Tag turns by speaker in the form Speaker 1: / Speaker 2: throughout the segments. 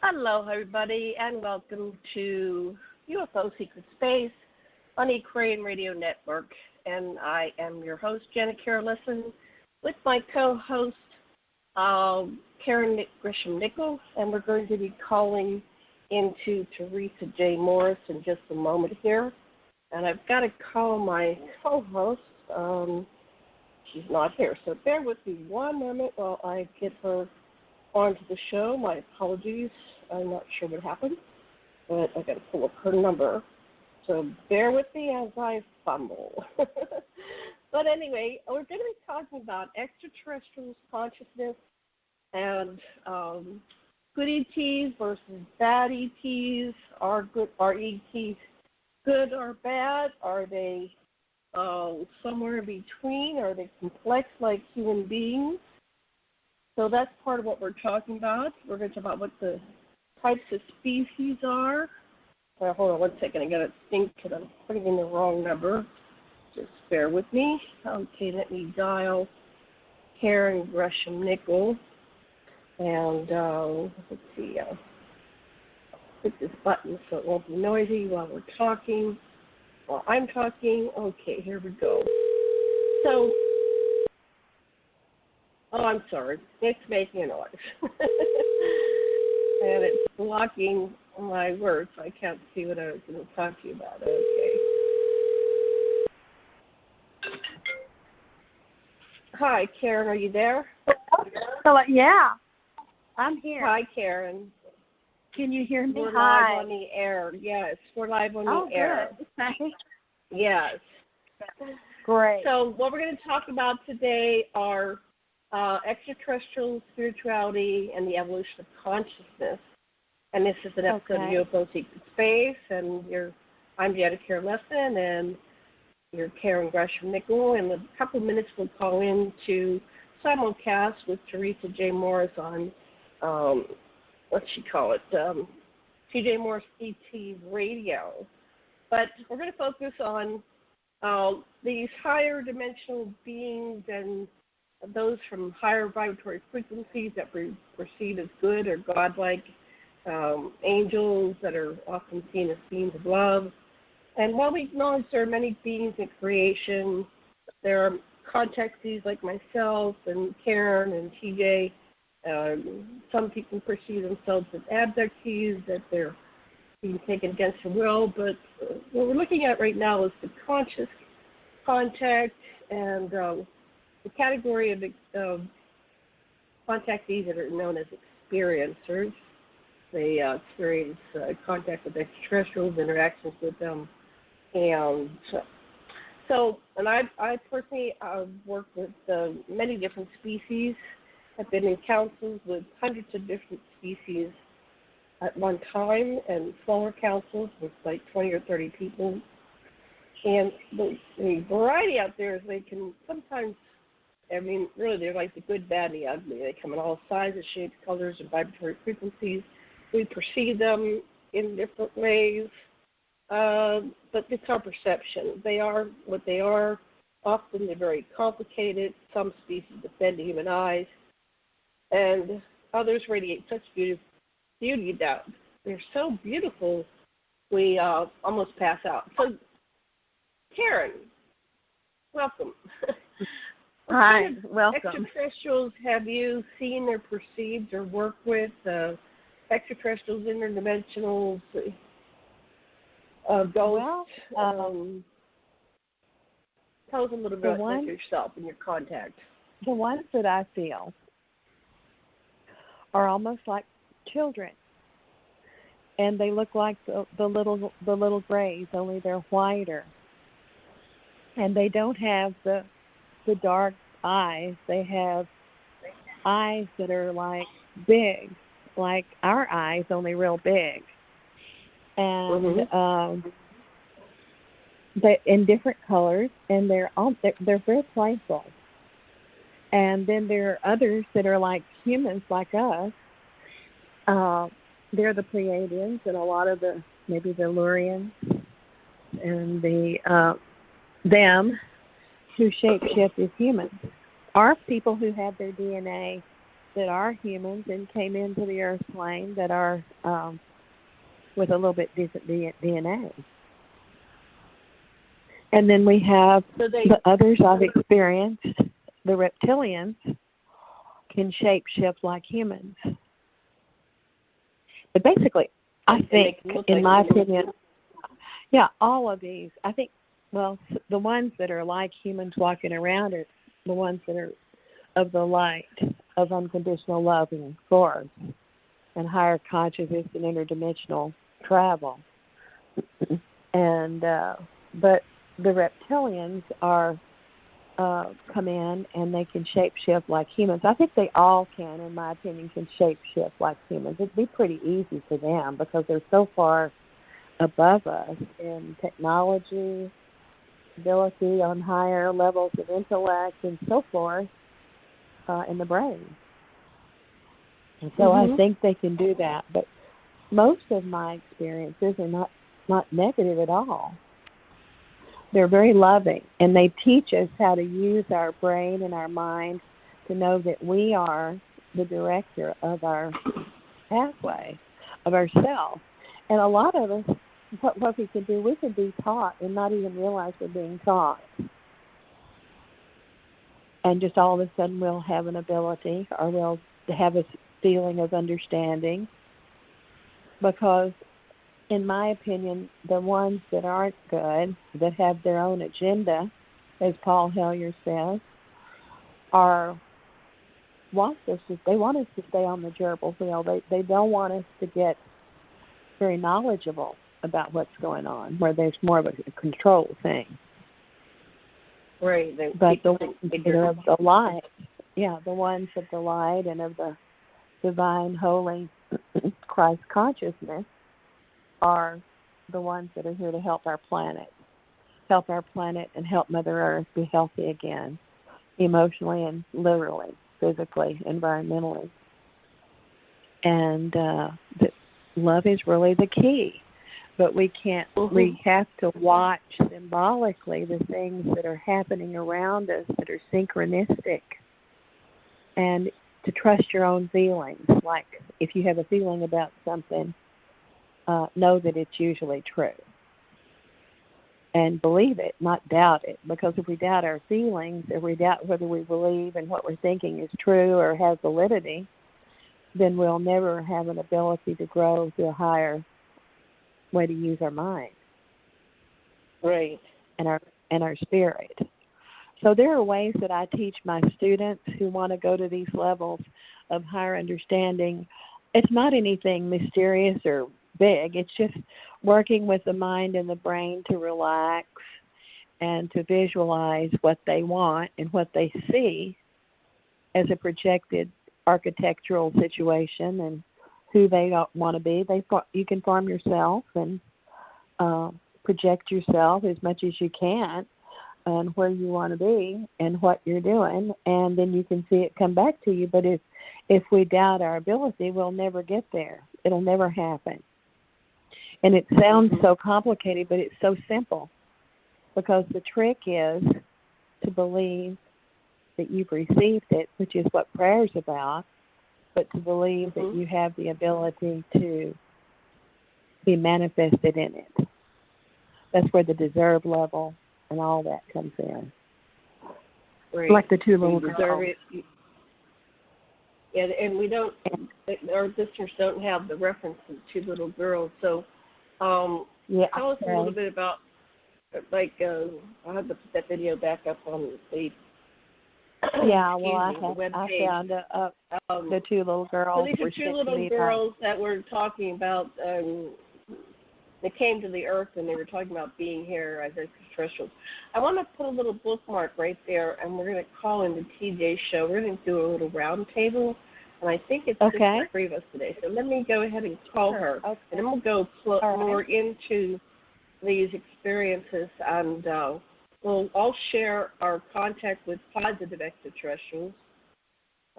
Speaker 1: Hello, everybody, and welcome to UFO Secret Space on the Aquarian Radio Network. And I am your host, Lessin, with my co-host, Gresham Nickell, and we're going to be calling into Theresa J. Morris in just a moment here. And I've got to call my co-host. She's not here, so bear with me one moment while I get her onto the show. My apologies. I'm not sure what happened, but I got to pull up her number. So bear with me as I fumble. But anyway, we're going to be talking about extraterrestrials, consciousness, and good ETs versus bad ETs. Are ETs good or bad? Are they somewhere in between? Are they complex like human beings? So that's part of what we're talking about. We're going to talk about what the types of species are. Hold on one second. I got to think because I'm putting in the wrong number. Just bear with me. Okay, let me dial Karen Gresham Nickell. And let's see. I'll hit this button so it won't be noisy while we're talking. While I'm talking. Okay, here we go. So, I'm sorry. It's making a noise. And it's blocking my words, so I can't see what I was going to talk to you about. Okay. Hi, Karen, are you there?
Speaker 2: Hello, yeah, I'm here.
Speaker 1: Hi, Karen.
Speaker 2: Can you hear me?
Speaker 1: We're
Speaker 2: Hi.
Speaker 1: live on the air. Yes, we're live on the air.
Speaker 2: Good. Okay.
Speaker 1: Yes.
Speaker 2: Great.
Speaker 1: So what we're going to talk about today are extraterrestrial spirituality and the evolution of consciousness. And this is an episode of UFO Secret Space. And I'm Lessin, and you're Karen Gresham Nickell. In a couple of minutes, we'll call in to simulcast with Theresa J. Morris on, TJ Morris ET Radio. But we're going to focus on these higher dimensional beings and those from higher vibratory frequencies that we perceive as good or godlike, angels that are often seen as beings of love. And while we acknowledge there are many beings in creation, there are contactees like myself and Karen and TJ. Some people perceive themselves as abductees, that they're being taken against their will. But what we're looking at right now is the conscious contact and the category of contactees that are known as experiencers. They experience contact with extraterrestrials, interactions with them, and I personally worked with many different species. I've been in councils with hundreds of different species at one time, and smaller councils with like 20 or 30 people. And the variety out there is they can sometimes, really they're like the good, bad, and the ugly. They come in all sizes, shapes, colors, and vibratory frequencies. We perceive them in different ways, but it's our perception. They are what they are. Often they're very complicated. Some species offend the human eyes, and others radiate such beauty that they're so beautiful we almost pass out. So, Karen, welcome.
Speaker 2: Hi, welcome.
Speaker 1: Extraterrestrials have you seen or perceived or worked with? Extraterrestrials, interdimensionals, ghosts. Tell us a little bit about yourself and your contact.
Speaker 2: The ones that I feel are almost like children, and they look like the little grays, only they're whiter, and they don't have the dark eyes. They have eyes that are like big, like our eyes, only real big, and but in different colors, and they're very playful. And then there are others that are like humans, like us. They're the Pleiadians, and a lot of maybe the Lurians, and them who shape shift as humans are people who have their DNA that are humans and came into the Earth plane that are with a little bit different DNA. And then we have the others I've experienced. The reptilians can shapeshift like humans. But basically, I think, in my opinion, all of these, I think, well, the ones that are like humans walking around are the ones that are of the light, of unconditional love and force, and higher consciousness and interdimensional travel. And but the reptilians are come in and they can shapeshift like humans. I think they all can, in my opinion, can shapeshift like humans. It'd be pretty easy for them because they're so far above us in technology, ability on higher levels of intellect, and so forth in the brain. And so I think they can do that. But most of my experiences are not negative at all. They're very loving, and they teach us how to use our brain and our mind to know that we are the director of our pathway, of ourselves. And a lot of us, what we can do, we can be taught and not even realize we're being taught. And just all of a sudden we'll have an ability, or we'll have a feeling of understanding, because in my opinion, the ones that aren't good, that have their own agenda, as Paul Hellyer says, they want us to stay on the gerbil wheel. They don't want us to get very knowledgeable about what's going on, where there's more of a control thing.
Speaker 1: Right.
Speaker 2: But the ones that are of the light, the ones of the light and of the divine, holy Christ consciousness are the ones that are here to help our planet and help Mother Earth be healthy again, emotionally and literally, physically, environmentally. And love is really the key. But we can't. We have to watch symbolically the things that are happening around us that are synchronistic, and to trust your own feelings. Like if you have a feeling about something, know that it's usually true. And believe it, not doubt it. Because if we doubt our feelings, or we doubt whether we believe and what we're thinking is true or has validity, then we'll never have an ability to grow to a higher way to use our mind.
Speaker 1: Right.
Speaker 2: And our spirit. So there are ways that I teach my students who want to go to these levels of higher understanding. It's not anything mysterious or big. It's just working with the mind and the brain to relax and to visualize what they want and what they see as a projected architectural situation and who they want to be. You can form yourself and project yourself as much as you can and where you want to be and what you're doing, and then you can see it come back to you. But if we doubt our ability, we'll never get there. It'll never happen. And it sounds so complicated, but it's so simple, because the trick is to believe that you've received it, which is what prayer's about, but to believe that you have the ability to be manifested in it. That's where the deserve level and all that comes in.
Speaker 1: Right.
Speaker 2: Like the two little girls.
Speaker 1: Yeah, and we don't, our listeners don't have the reference to the two little girls. So tell us a little bit about, like, I'll have to put that video back up on the
Speaker 2: Yeah, well, I found the two little girls.
Speaker 1: So these are two little girls that were talking about, they came to the Earth and they were talking about being here as extraterrestrials. I want to put a little bookmark right there, and we're going to call in the TJ show. We're going to do a little round table, and I think it's just the three of us today. So let me go ahead and call her, and then we'll go more into these experiences, and we'll all share our contact with positive extraterrestrials.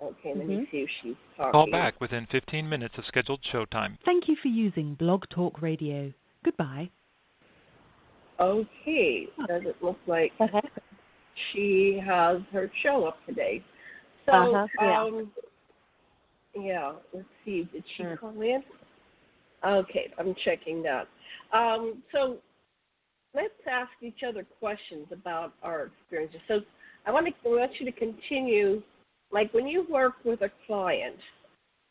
Speaker 1: Okay, let me see if she's talking.
Speaker 3: Call back within 15 minutes of scheduled showtime.
Speaker 4: Thank you for using Blog Talk Radio. Goodbye.
Speaker 1: Okay, doesn't look like she has her show up today. So, Yeah, let's see. Did she call in? Okay, I'm checking that. So let's ask each other questions about our experiences. So I want you to continue, like when you work with a client,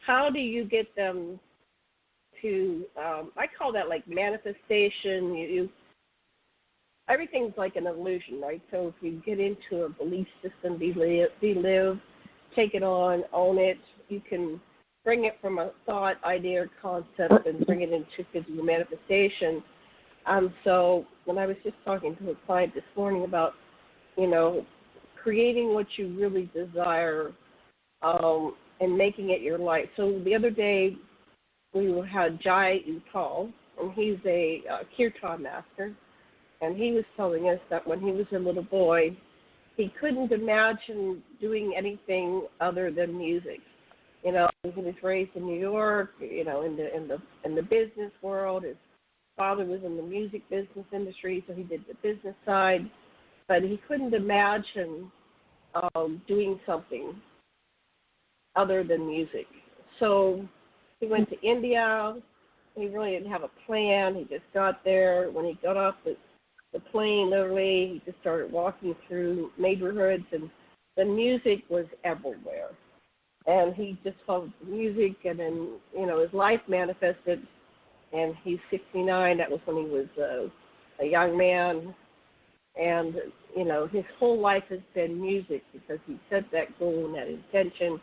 Speaker 1: how do you get them to, I call that like manifestation. Everything's like an illusion, right? So if you get into a belief system, believe, take it on, own it, you can bring it from a thought, idea, or concept and bring it into physical manifestation. So when I was just talking to a client this morning about, creating what you really desire and making it your life. So the other day we had Jai Uttal, and he's a kirtan master, and he was telling us that when he was a little boy, he couldn't imagine doing anything other than music. He was raised in New York, in the business world. His father was in the music business industry, so he did the business side, but he couldn't imagine doing something other than music. So he went to India. He really didn't have a plan. He just got there. When he got off the plane, literally, he just started walking through neighborhoods, and the music was everywhere. And he just followed the music, and then, his life manifested, and he's 69. That was when he was a young man. And, his whole life has been music because he set that goal and that intention,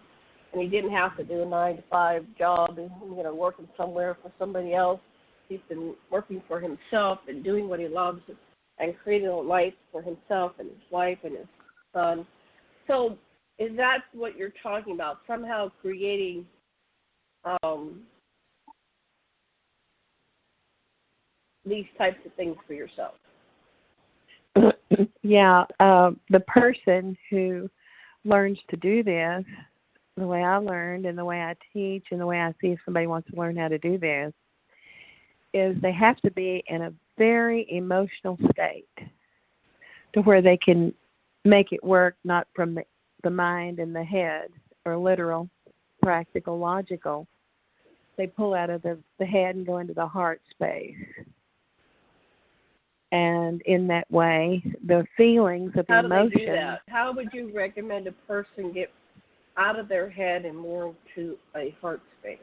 Speaker 1: and he didn't have to do a 9-to-5 job and, working somewhere for somebody else. He's been working for himself and doing what he loves and creating a life for himself and his wife and his son. So is that what you're talking about, somehow creating these types of things for yourself?
Speaker 2: Yeah, the person who learns to do this, the way I learned and the way I teach and the way I see if somebody wants to learn how to do this, is they have to be in a very emotional state to where they can make it work, not from the mind and the head, or literal, practical, logical. They pull out of the head and go into the heart space. And in that way, the feelings of
Speaker 1: How
Speaker 2: emotion.
Speaker 1: do they do that? How would you recommend a person get out of their head and more to a heart space?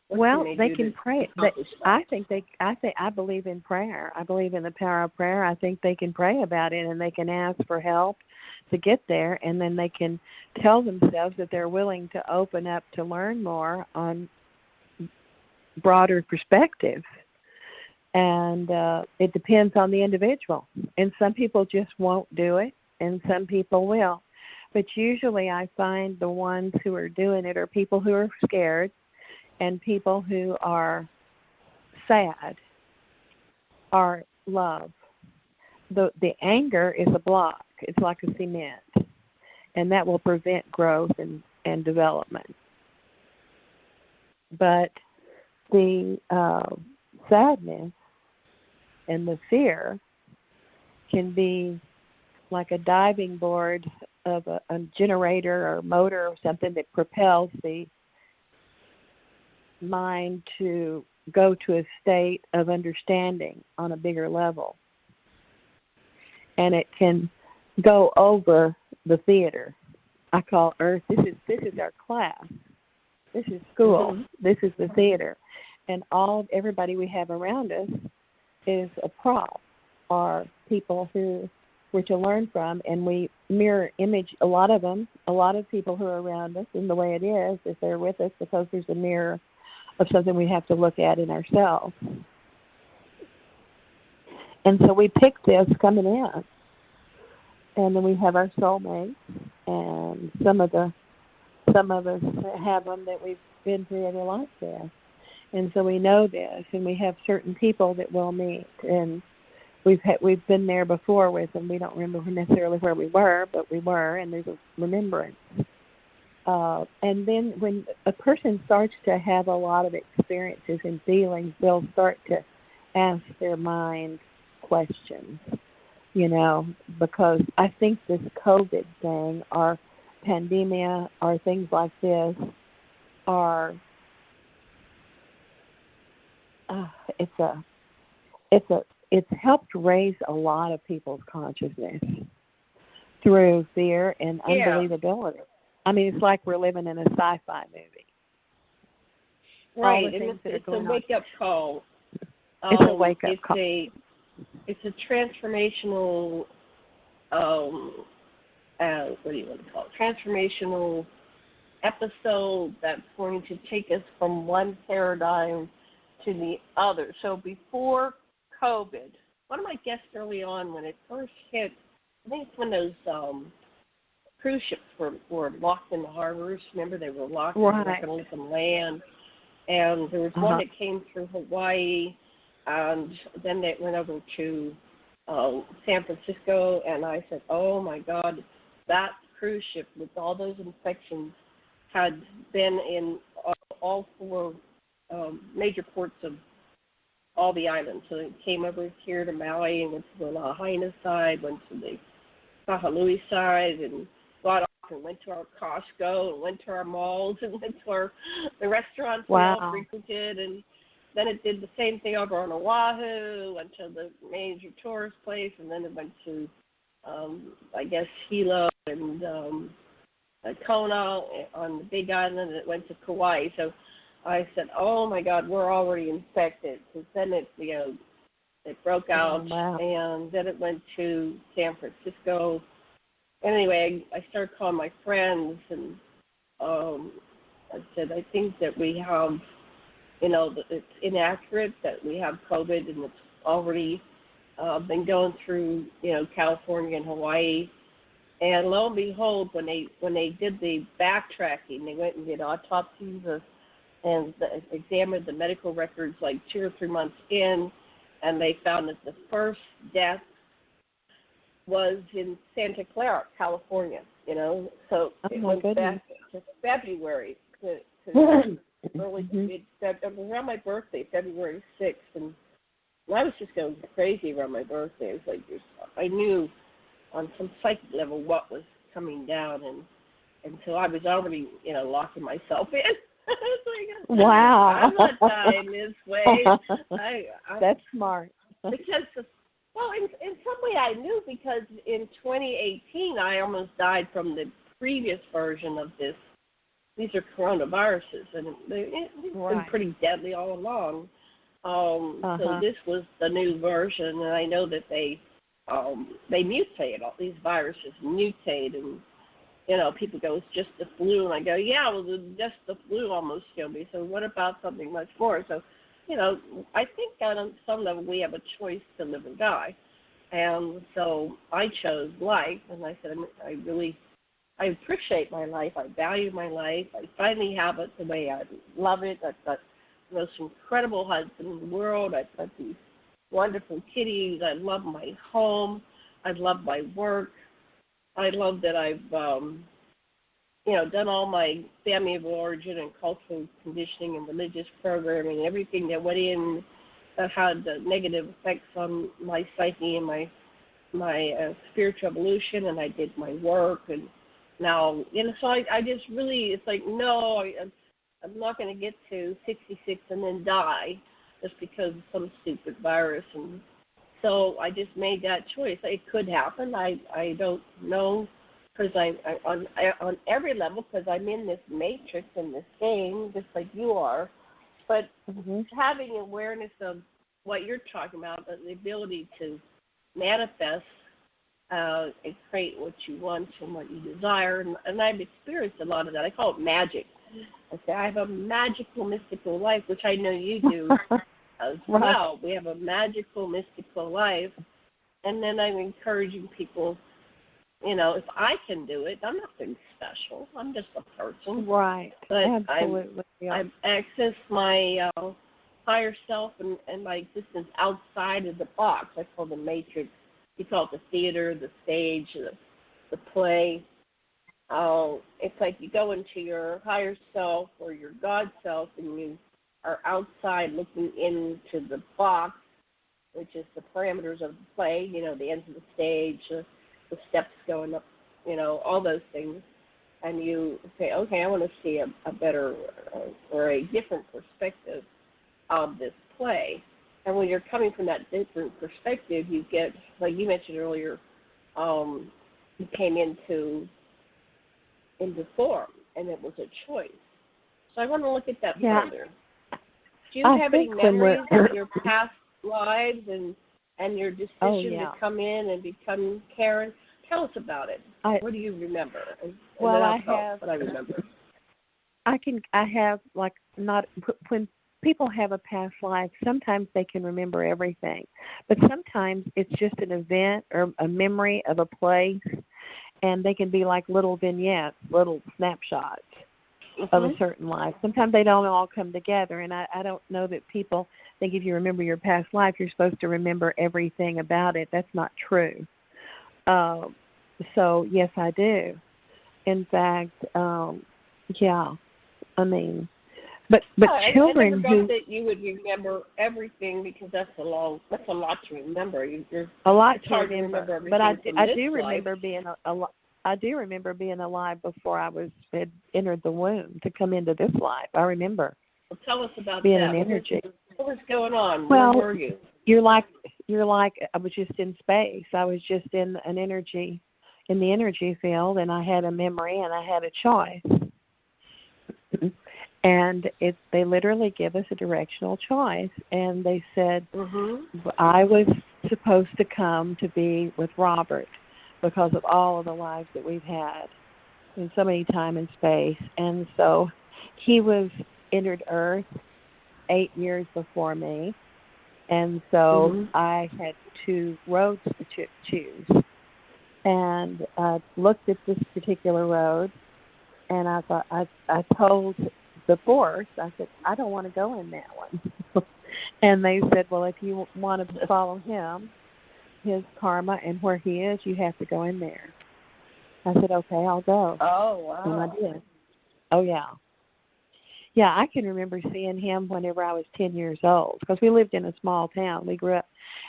Speaker 2: They can pray. I believe in prayer. I believe in the power of prayer. I think they can pray about it, and they can ask for help to get there, and then they can tell themselves that they're willing to open up to learn more on broader perspectives. And it depends on the individual. And some people just won't do it, and some people will. But usually I find the ones who are doing it are people who are scared and people who are sad or love. The anger is a block. It's like a cement, and that will prevent growth and development. But the sadness and the fear can be like a diving board of a generator or motor or something that propels the mind to go to a state of understanding on a bigger level. And it can go over the theater. I call Earth, this is our class. This is school. Mm-hmm. This is the theater. And everybody we have around us is a prop, or people who we're to learn from, and we mirror image a lot of people who are around us, and the way it is they're with us because there's a mirror of something we have to look at in ourselves. And so we pick this coming in, and then we have our soulmates, and some of us have them that we've been through other lives with. And so we know this, and we have certain people that we'll meet, and we've been there before with them. We don't remember necessarily where we were, but we were, and there's a remembrance. And then when a person starts to have a lot of experiences and feelings, they'll start to ask their mind questions, because I think this COVID thing or pandemia or things like this are it's helped raise a lot of people's consciousness through fear and unbelievability. I mean, it's like we're living in a sci-fi movie.
Speaker 1: Right, and it's a wake-up call.
Speaker 2: It's a wake-up call.
Speaker 1: It's a transformational, what do you want to call it? Transformational episode that's going to take us from one paradigm to the other. So before COVID, one of my guests early on, when it first hit, I think it's when those cruise ships were locked in the harbors. Remember, they were locked,
Speaker 2: right.
Speaker 1: They weren't going to let them land. And there was one that came through Hawaii, and then they went over to San Francisco, and I said, oh, my God, that cruise ship with all those infections had been in all four major ports of all the islands. So it came over here to Maui and went to the Lahaina side, went to the Kahului side, and got off and went to our Costco and went to our malls and went to the restaurants we all frequented. And then it did the same thing over on Oahu, went to the major tourist place, and then it went to, I guess, Hilo and Kona on the Big Island, and it went to Kauai. So I said, oh, my God, we're already infected. So then it broke out, and then it went to San Francisco. Anyway, I started calling my friends, and I said, I think that we have, it's inaccurate that we have COVID, and it's already been going through, California and Hawaii. And lo and behold, when they did the backtracking, they went and did autopsies and examined the medical records like 2 or 3 months in, and they found that the first death was in Santa Clara, California, So it went back to February, to early, around my birthday, February 6th, and I was just going crazy around my birthday. It was like, I knew on some psychic level what was coming down, and so I was already, locking myself in. Like,
Speaker 2: wow.
Speaker 1: I'm not dying this way.
Speaker 2: That's smart.
Speaker 1: Because, well, in some way I knew, because in 2018 I almost died from the previous version of this. These are coronaviruses, and it's been pretty deadly all along. So this was the new version, and I know that they mutate. All these viruses mutate, and people go, it's just the flu, and I go, yeah, well, just the flu almost killed me. So what about something much more? So, I think on some level we have a choice to live or die, and so I chose life, and I said, I appreciate my life. I value my life. I finally have it the way I love it. I've got the most incredible husband in the world. I've got these wonderful kitties. I love my home. I love my work. I love that I've, done all my family of origin and cultural conditioning and religious programming, everything that went in that had negative effects on my psyche and my spiritual evolution, and I did my work, and now, so I just really, it's like, no, I'm not going to get to 66 and then die just because of some stupid virus. And so I just made that choice. It could happen. I don't know, because on every level, because I'm in this matrix, in this game, just like you are. But having awareness of what you're talking about, the ability to manifest and create what you want and what you desire, and I've experienced a lot of that. I call it magic. I say I have a magical, mystical life, which I know you do as well. We have a magical, mystical life, and then I'm encouraging people, if I can do it, I'm nothing special. I'm just a person.
Speaker 2: Right.
Speaker 1: But
Speaker 2: absolutely.
Speaker 1: I've accessed my higher self and my existence outside of the box. I call the matrix. You call it the theater, the stage, the play. It's like you go into your higher self or your God self, and you are outside looking into the box, which is the parameters of the play, the ends of the stage, the steps going up, all those things. and you say, okay, I want to see a better or a different perspective of this play. And when you're coming from that different perspective, you get, like you mentioned earlier, you came into form, and it was a choice. So I want to look at that further. Do you have any memories of your past lives and your decision to come in and become Karen? Tell us about it. What do you remember?
Speaker 2: Well, I have.
Speaker 1: What I remember.
Speaker 2: I have, like, not when people have a past life, sometimes they can remember everything. But sometimes it's just an event or a memory of a place, and they can be like little vignettes, little snapshots of a certain life. Sometimes they don't all come together, and I don't know that people think if you remember your past life, you're supposed to remember everything about it. That's not true. So, yes, I do. In fact, I mean, but children
Speaker 1: I never thought that you would remember everything, because that's a lot to remember.
Speaker 2: A lot to
Speaker 1: remember everything.
Speaker 2: But I do remember being I do remember being alive before I had entered the womb to come into this life. I remember.
Speaker 1: Well, tell us about
Speaker 2: being
Speaker 1: that.
Speaker 2: An energy.
Speaker 1: What was going on?
Speaker 2: Well,
Speaker 1: where were you?
Speaker 2: You're like I was just in space. I was just in an energy, in the energy field, and I had a memory and I had a choice. And they literally give us a directional choice. And they said I was supposed to come to be with Robert because of all of the lives that we've had in so many time and space. And so he entered Earth 8 years before me. And so I had 2 roads to choose. And I looked at this particular road, and I thought, I told the force, I said, I don't want to go in that one. And they said, well, if you want to follow him, his karma and where he is, you have to go in there. I said, okay, I'll go.
Speaker 1: Oh, wow.
Speaker 2: And I did. Oh, yeah. Yeah, I can remember seeing him whenever I was 10 years old, because we lived in a small town. We grew up,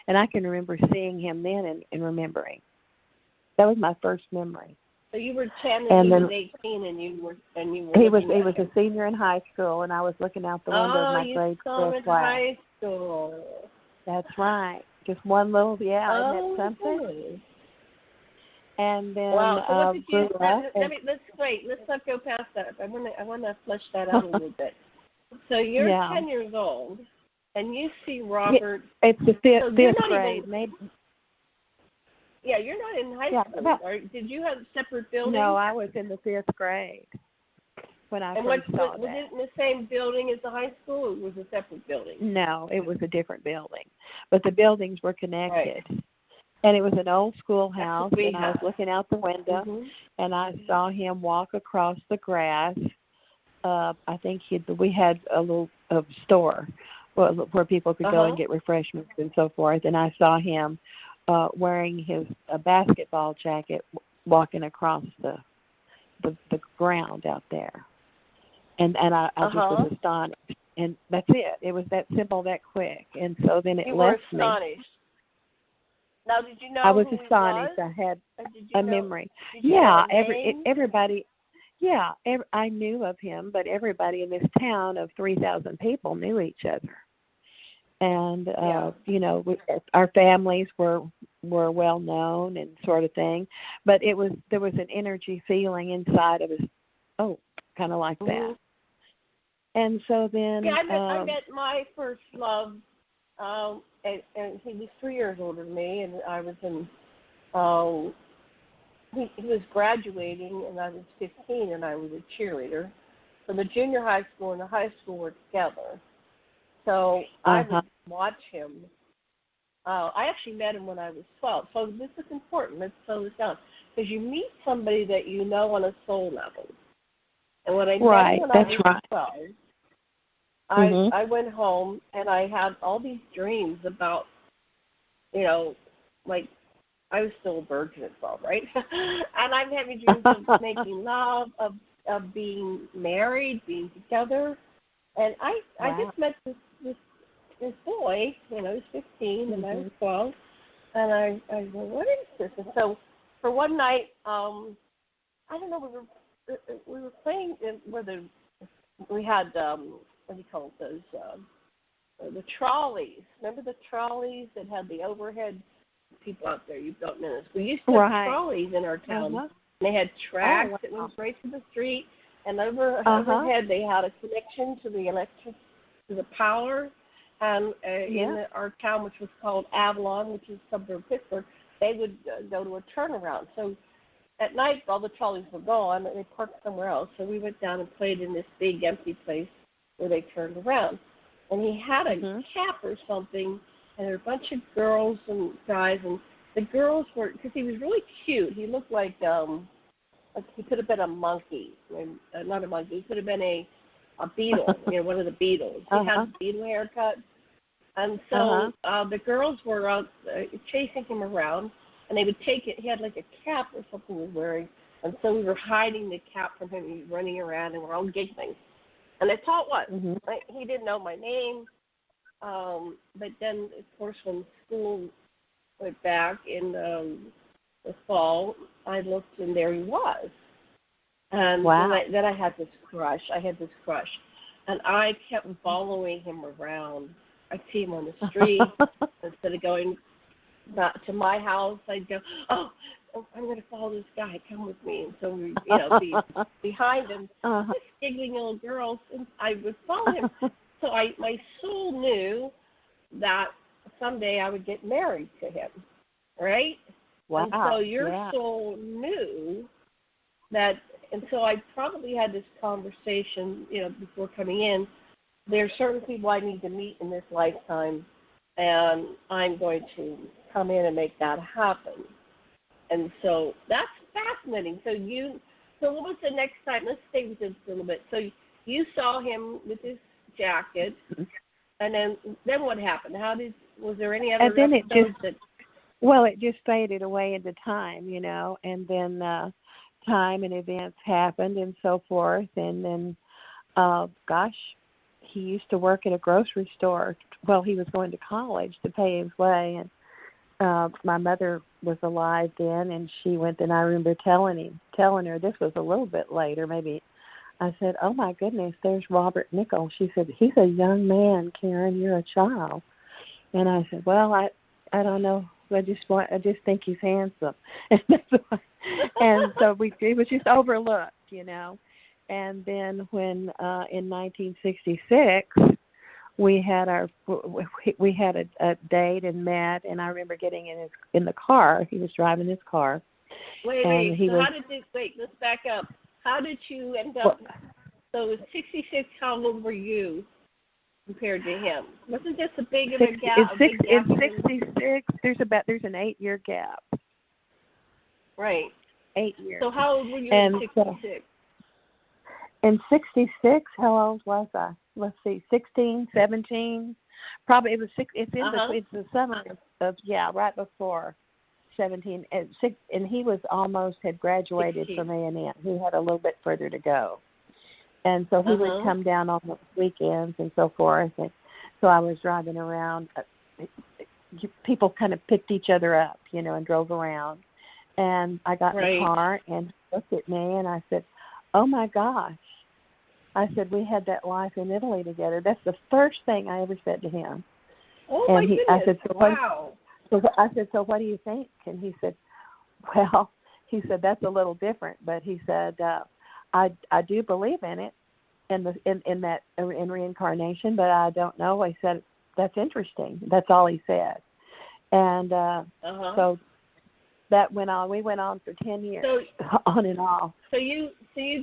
Speaker 2: and I can remember seeing him then and remembering. That was my first memory.
Speaker 1: So you were 10 and he was 18, and you were.
Speaker 2: He was a senior in high school, and I was looking out the window of my grade school class.
Speaker 1: High school.
Speaker 2: That's right. Just one little, isn't that something?
Speaker 1: Good.
Speaker 2: And then
Speaker 1: wow. So what did you? Let's not go past that. I want to flesh that out a little bit. So you're 10 years old, and you see Robert.
Speaker 2: It's the fifth grade, maybe.
Speaker 1: Yeah, you're not in high school. Did you have separate buildings?
Speaker 2: No, I was in the 5th grade when I first saw that.
Speaker 1: Was it in the same building as the high school, or was it a separate building?
Speaker 2: No, it was a different building. But the buildings were connected. Right. And it was an old schoolhouse, and I was looking out the window, and I saw him walk across the grass. I think we had a little store where people could go and get refreshments and so forth, and I saw him wearing a basketball jacket, walking across the ground out there, and I just was astonished, and that's it. It was that simple, that quick, and so then it left me.
Speaker 1: You were astonished. Now, did you know?
Speaker 2: I was
Speaker 1: who
Speaker 2: astonished.
Speaker 1: He was?
Speaker 2: I had
Speaker 1: a
Speaker 2: memory.
Speaker 1: Everybody.
Speaker 2: Yeah, I knew of him, but everybody in this town of 3,000 people knew each other. And our families were well known and sort of thing, but there was an energy feeling inside of us, kind of like that. And so then
Speaker 1: I met my first love, and he was 3 years older than me, and I was in he was graduating, and I was 15, and I was a cheerleader. So the junior high school and the high school were together. So I would watch him. I actually met him when I was 12. So this is important. Let's slow this down. Because you meet somebody that you know on a soul level. And when I met him when I was 12, I went home and I had all these dreams about, like I was still a virgin at 12, right? And I'm having dreams of making love, of being married, being together. And I just met this boy, he was 15 and I was 12, and I go, what is this? And so for one night, I don't know, we were playing we had what do you call it, those the trolleys. Remember the trolleys that had the overhead? People out there, you don't know this. We used to have trolleys in our town.
Speaker 2: Uh-huh.
Speaker 1: They had tracks that went right to the street, and overhead they had a connection to the power. And our town, which was called Avalon, which is a suburb of Pittsburgh, they would go to a turnaround. So at night, all the trolleys were gone, and they parked somewhere else. So we went down and played in this big empty place where they turned around. And he had a cap or something, and there were a bunch of girls and guys, and the girls were, because he was really cute. He looked like he could have been a monkey, not a monkey. He could have been a beetle, one of the Beatles. He had a beetle haircut. And so the girls were chasing him around, and they would take it. He had like a cap or something he was wearing, and so we were hiding the cap from him. He was running around, and we're all giggling. And that's all it was. He didn't know my name. But then, of course, when school went back in the fall, I looked, and there he was. And then I had this crush. And I kept following him around. I'd see him on the street. Instead of going back to my house, I'd go, oh, I'm going to follow this guy. Come with me. And so we, be behind him, just giggling little girls, and I would follow him. So my soul knew that someday I would get married to him, right?
Speaker 2: Wow.
Speaker 1: And so your soul knew that, and so I probably had this conversation, before coming in. There are certain people I need to meet in this lifetime, and I'm going to come in and make that happen. And so that's fascinating. So what was the next time? Let's stay with this a little bit. So you saw him with his jacket, and then what happened? Was there any other episodes
Speaker 2: it just faded away into time, and then time and events happened and so forth, and then, he used to work at a grocery store. Well, he was going to college to pay his way, and my mother was alive then, and she went, and I remember telling her, this was a little bit later, maybe, I said, oh my goodness, there's Robert Nickell. She said, he's a young man, Karen, you're a child. And I said, well, I don't know, I just think he's handsome. And so it was just overlooked, And then when in 1966 we had a date and met, and I remember getting in the car. He was driving his car.
Speaker 1: Wait. Let's back up. How did you end up? So it was 66. How old were you compared to him? Wasn't this a big of a gap?
Speaker 2: In 66, there's an 8-year gap.
Speaker 1: Right.
Speaker 2: 8 years.
Speaker 1: So how old were you in 66?
Speaker 2: In 66, how old was I? Let's see, 16, 17. Probably it was six. It's the summer of right before 17. And he was had graduated 16. From A&M. He had a little bit further to go, and so he would come down on the weekends and so forth. And so I was driving around. People kind of picked each other up, and drove around. And I got in the car and he looked at me, and I said, "Oh my gosh." I said, we had that life in Italy together. That's the first thing I ever said to him.
Speaker 1: Oh, my goodness.
Speaker 2: I said,
Speaker 1: wow.
Speaker 2: I said, so what do you think? And he said, that's a little different. But he said, I do believe in it, in reincarnation, but I don't know. I said, that's interesting. That's all he said. And so that went on. We went on for 10 years, on and off.
Speaker 1: So you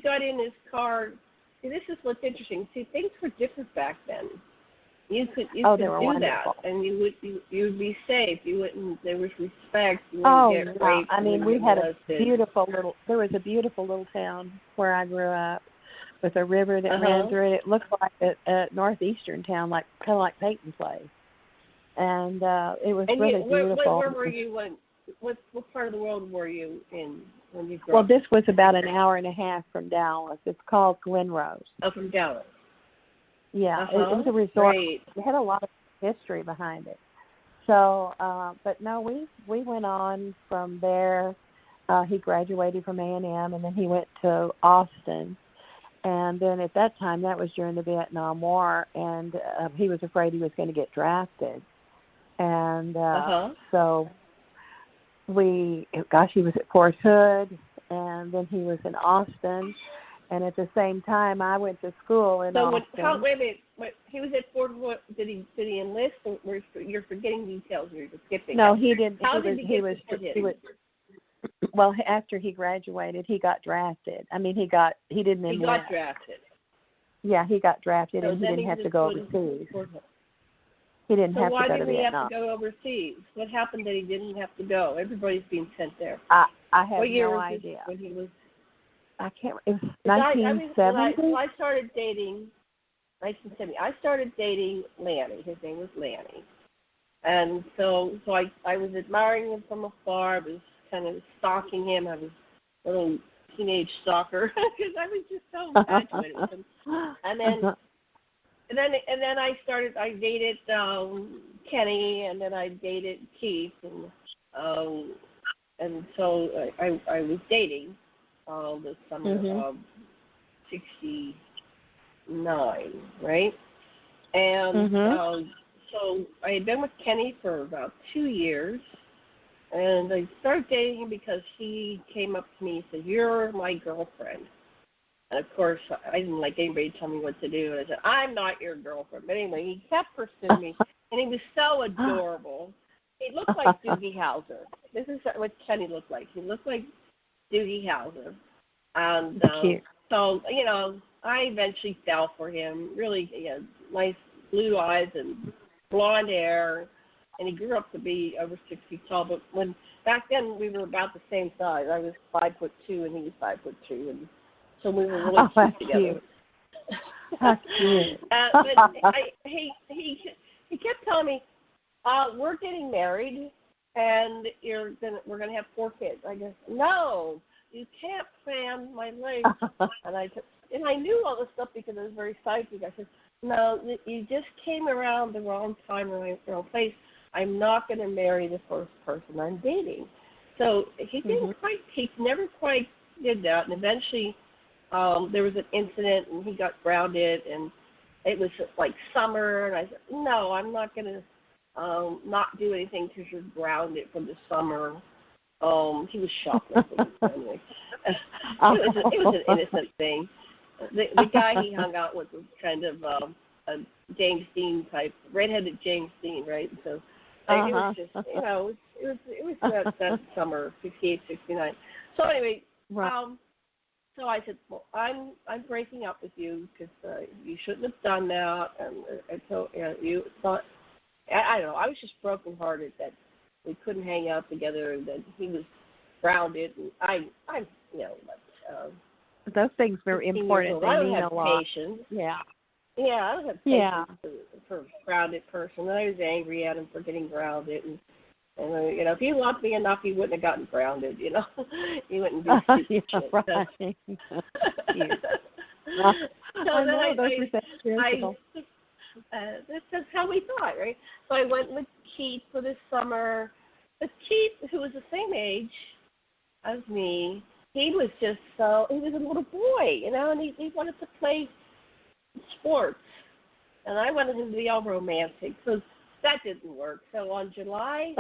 Speaker 1: got in his car. See, this is what's interesting. See, things were different back then. You could do
Speaker 2: wonderful.
Speaker 1: that, and you would be safe. You wouldn't. There was respect. You wouldn't get raped.
Speaker 2: I mean, we had There was a beautiful little town where I grew up, with a river that ran through it. It looked like a northeastern town, kind of like Peyton Place, and it was really beautiful.
Speaker 1: Where were you when? What part of the world were you in when you grew
Speaker 2: up? Well,
Speaker 1: this
Speaker 2: was about an hour and a half from Dallas. It's called Glen Rose.
Speaker 1: Oh, from Dallas.
Speaker 2: Yeah, it was a resort. It had a lot of history behind it. So, but no, we went on from there. he graduated from A&M, and then he went to Austin. And then at that time, that was during the Vietnam War, and he was afraid he was going to get drafted. And so he was at Fort Hood, and then he was in Austin. And at the same time, I went to school in Austin.
Speaker 1: Wait a minute. He was at Fort Hood. Did he enlist? Or you're forgetting details. You're just skipping.
Speaker 2: No, he didn't.
Speaker 1: He was.
Speaker 2: Well, after he graduated, he got drafted. I mean, he didn't enlist.
Speaker 1: He got drafted.
Speaker 2: Yeah, he got drafted,
Speaker 1: so
Speaker 2: and he didn't have to go overseas. He didn't have to go to Vietnam.
Speaker 1: Why didn't he have to go overseas? What happened that he didn't have to go? Everybody's being sent there.
Speaker 2: I have
Speaker 1: no
Speaker 2: idea.
Speaker 1: When he was,
Speaker 2: I can't. It was 1970.
Speaker 1: When I started dating, 1970. I started dating Lanny. His name was Lanny, and so I was admiring him from afar. I was kind of stalking him. I was a little teenage stalker because I was just so infatuated with him. And then I dated Kenny, and then I dated Keith, and so I was dating the summer of '69, right? And so I had been with Kenny for about 2 years. And I started dating him because he came up to me and said, "You're my girlfriend." And, of course, I didn't like anybody to tell me what to do. And I said, "I'm not your girlfriend." But anyway, he kept pursuing me, and he was so adorable. He looked like Doogie Howser. This is what Kenny looked like. He looked like Doogie Howser. And so, I eventually fell for him. Really, nice blue eyes and blonde hair. And he grew up to be over 6 feet tall. But back then we were about the same size. I was 5'2" and he was 5'2", and so we were really cute together.
Speaker 2: That's cute.
Speaker 1: But he kept telling me, "We're getting married, and we're gonna have 4 kids." I guess, "No, you can't plan my life." And I knew all this stuff because I was very psychic. I said, "No, you just came around the wrong time and the wrong place. I'm not going to marry the first person I'm dating." So he never quite did that. And eventually there was an incident, and he got grounded, and it was like summer. And I said, "No, I'm not going to not do anything because you're grounded for the summer." He was shoplifting. Anyway. It was an innocent thing. The guy he hung out with was kind of a James Dean type, redheaded James Dean, right? So it was just, it was that summer, 68, 69. So anyway, so I said, "Well, I'm breaking up with you because you shouldn't have done that." And so you thought, I don't know, I was just brokenhearted that we couldn't hang out together, and that he was grounded, and I'm
Speaker 2: those things were important.
Speaker 1: I don't
Speaker 2: mean
Speaker 1: have
Speaker 2: a lot.
Speaker 1: patience.
Speaker 2: Yeah.
Speaker 1: Yeah, I don't have patience for a grounded person. And I was angry at him for getting grounded. And if he loved me enough, he wouldn't have gotten grounded, He wouldn't do stupid shit.
Speaker 2: Right.
Speaker 1: That's just how we thought, right? So I went with Keith for this summer. But Keith, who was the same age as me, he was a little boy, and he wanted to play sports, and I wanted him to be all romantic, so that didn't work. So on July,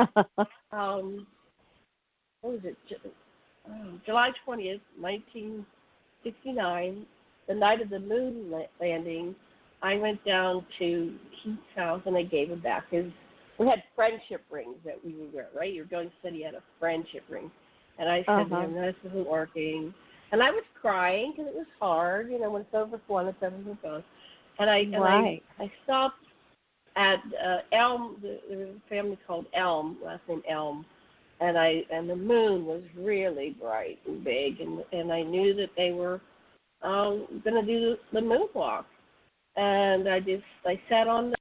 Speaker 1: July 20th, 1969, the night of the moon landing, I went down to Keith's house, and I gave him back we had friendship rings that we would wear, right? You're going to say he had a friendship ring. And I said to him, "This isn't working." And I was crying because it was hard, when it's over for one, it's over for both. And I stopped at Elm. There was a family called Elm, last name Elm, and the moon was really bright and big, and I knew that they were going to do the moonwalk. And I sat on the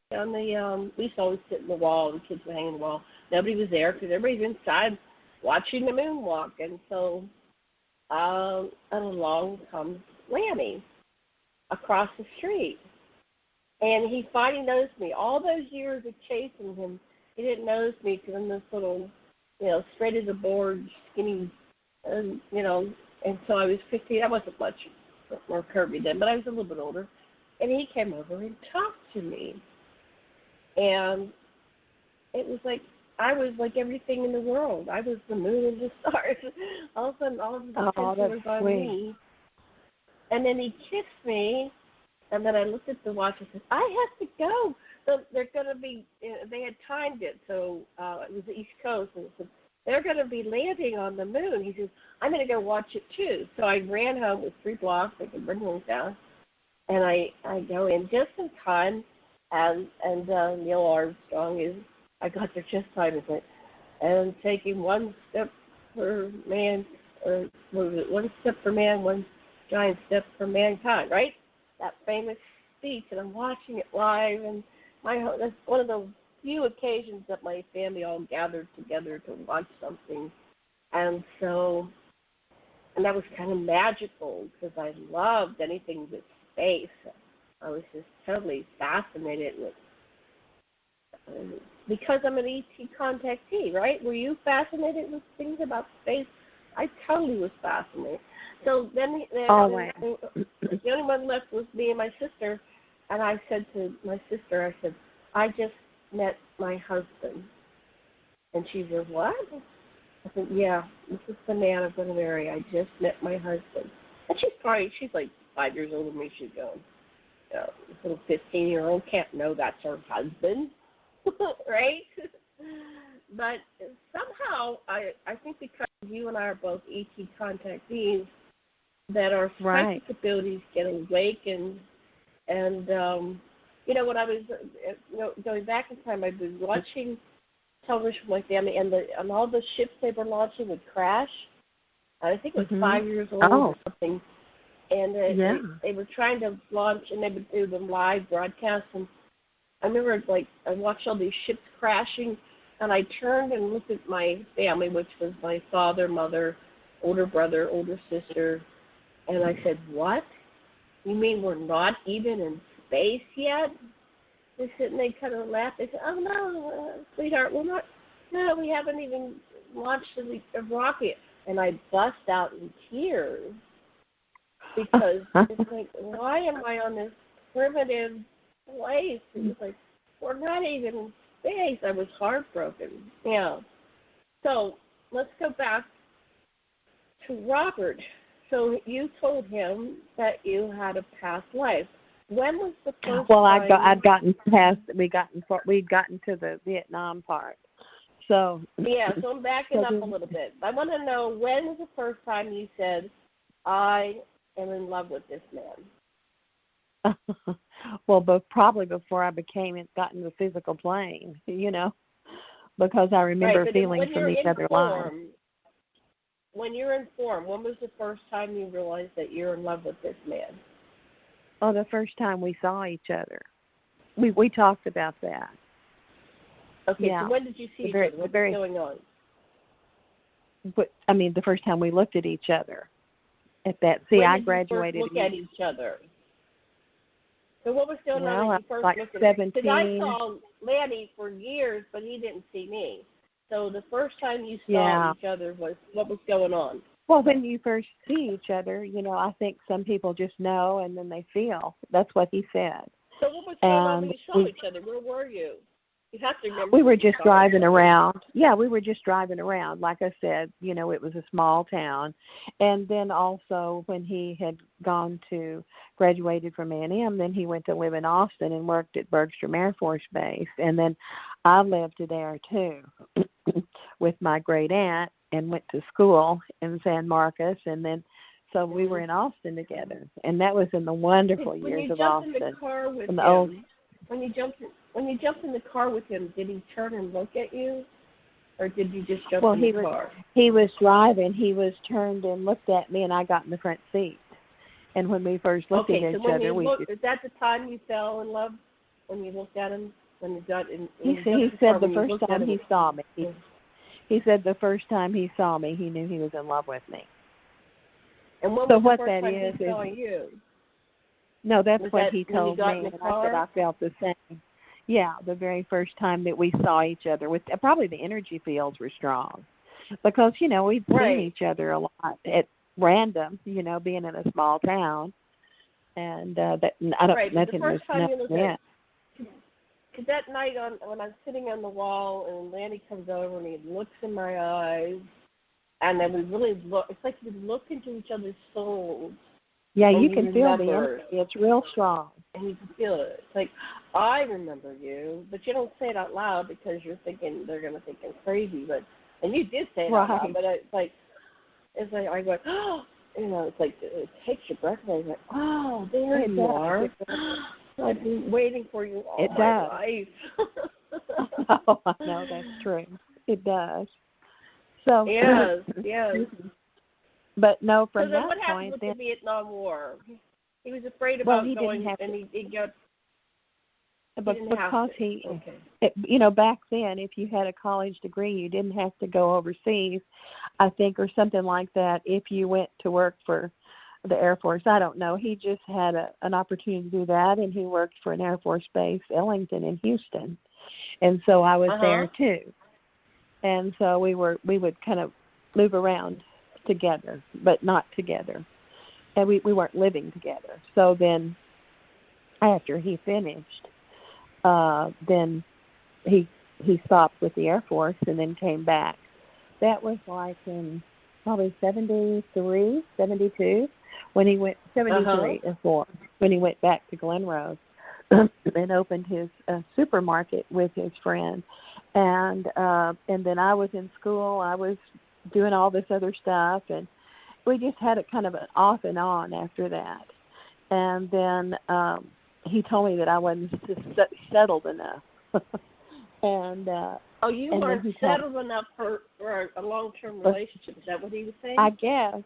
Speaker 1: we used to always sit in the wall, and the kids would hang in the wall. Nobody was there because everybody's inside watching the moonwalk. And so along comes Lanny across the street. And he finally noticed me. All those years of chasing him, he didn't notice me because I'm this little, straight as a board, skinny and and so I was 15. I wasn't much more curvy then, but I was a little bit older. And he came over and talked to me, and it was like I was like everything in the world. I was the moon and the stars. All of a sudden, all of the attention was on me. And then he kissed me, and then I looked at the watch and said, "I have to go. So they're going to be." They had timed it, so it was the East Coast, and it said, they're going to be landing on the moon. He says, "I'm going to go watch it too." So I ran home with 3 blocks. I could bring those down. And I go in just in time, and Neil Armstrong is, I got there just time, is it? And taking one step for man, or what was it, one step for man, one giant step for mankind, right? That famous speech, and I'm watching it live, and that's one of the few occasions that my family all gathered together to watch something. And that was kind of magical because I loved anything with space. I was just totally fascinated with, because I'm an ET contactee, right? Were you fascinated with things about space? I totally was fascinated. So then the only one left was me and my sister, and I said to my sister, I just met my husband. And she said, "What?" I said, "Yeah, this is the man I'm going to marry. I just met my husband." And she's like 5 years older than me. She's going, this little 15-year-old can't know that's her husband, right? But somehow, I think because you and I are both ET contactees, that our psychic abilities get awakened. And, when I was going back in time, I'd been watching television with my family, and all the ships they were launching would crash. I think it was 5 years old or something. And they were trying to launch, and they would do the live broadcasts. And I remember, I watched all these ships crashing, and I turned and looked at my family, which was my father, mother, older brother, older sister, and I said, "What? You mean we're not even in space yet?" They said, and they kind of laughed. They said, "Oh, no, sweetheart, we're not. No, we haven't even launched a rocket." And I bust out in tears because it's like, why am I on this primitive place? It was like, we're not even in space. I was heartbroken. Yeah. So let's go back to Robert. So you told him that you had a past life. When was the first time?
Speaker 2: I'd gotten past. We'd gotten to the Vietnam part. So
Speaker 1: yeah. So I'm backing up a little bit. I want to know, when was the first time you said, "I am in love with this man"?
Speaker 2: Well, probably before I got in the physical plane, because I remember feeling from the other line.
Speaker 1: When you're in form, when was the first time you realized that you're in love with this man?
Speaker 2: Oh, the first time we saw each other. We talked about that.
Speaker 1: Okay, so when did you see each other? What's going on?
Speaker 2: The first time we looked at each other. At that, I graduated.
Speaker 1: When did you first look at each other? So what was going on when you first looked at
Speaker 2: 17.
Speaker 1: Because I saw Lanny for years, but he didn't see me. So the first time you saw each other was, what was going on?
Speaker 2: Well, when you first see each other, I think some people just know and then they feel. That's what he said.
Speaker 1: So what was going on when you saw each other? Where were you? You have to remember.
Speaker 2: We were just driving around. Yeah, we were just driving around. Like I said, it was a small town. And then also when he had graduated from A&M, then he went to live in Austin and worked at Bergstrom Air Force Base. And then I lived there too with my great aunt and went to school in San Marcos. And then so we were in Austin together. And that was in the wonderful years of Austin.
Speaker 1: When you jumped in the car with him, did he turn and look at you, or did you just jump in the car?
Speaker 2: He was driving. He was turned and looked at me, and I got in the front seat. And when we first looked at each other,
Speaker 1: is that the time you fell in love? When you looked at him, when you got in?
Speaker 2: He said the first time he saw me. He said the first time he saw me, he knew he was in love with me.
Speaker 1: And what was the first time he saw you?
Speaker 2: No, that's what he told me, and I said I felt the same. Yeah, the very first time that we saw each other, probably the energy fields were strong, because, we'd seen
Speaker 1: Right.
Speaker 2: each other a lot at random, being in a small town. And that I don't.
Speaker 1: Right.
Speaker 2: Nothing
Speaker 1: The
Speaker 2: was
Speaker 1: first time you look
Speaker 2: nothing.
Speaker 1: at, because that night when I'm sitting on the wall and Lanny comes over and he looks in my eyes, and then we really look. It's like we look into each other's souls.
Speaker 2: Yeah,
Speaker 1: and
Speaker 2: you can feel the
Speaker 1: remember.
Speaker 2: energy. It's real strong.
Speaker 1: And you can feel it. It's like, I remember you, but you don't say it out loud because you're thinking they're going to think I'm crazy. And you did say it out loud, but it's like I go, oh, it's like it takes your breath away. It's like, oh, there you are. I've been waiting for you all my life.
Speaker 2: Oh, I know, that's true. It does. So
Speaker 1: yes.
Speaker 2: But no, from
Speaker 1: so then
Speaker 2: that
Speaker 1: what happened
Speaker 2: point,
Speaker 1: with
Speaker 2: then,
Speaker 1: the Vietnam War? He was afraid about going, and he got.
Speaker 2: But because back then, if you had a college degree, you didn't have to go overseas, I think, or something like that. If you went to work for the Air Force, I don't know. He just had an opportunity to do that, and he worked for an Air Force base, Ellington in Houston, and so I was there too. And so we would kind of move around together, but not together, and we weren't living together. So then, after he finished, then he stopped with the Air Force and then came back. That was like in probably 73, 72, when he went, 73 or 4, when he went back to Glen Rose and opened his supermarket with his friend. And then I was in school. I was doing all this other stuff, and we just had it kind of an off and on after that. And then he told me that I wasn't settled enough. And
Speaker 1: you weren't settled enough for a long-term relationship. Is that what he was saying?
Speaker 2: I guess,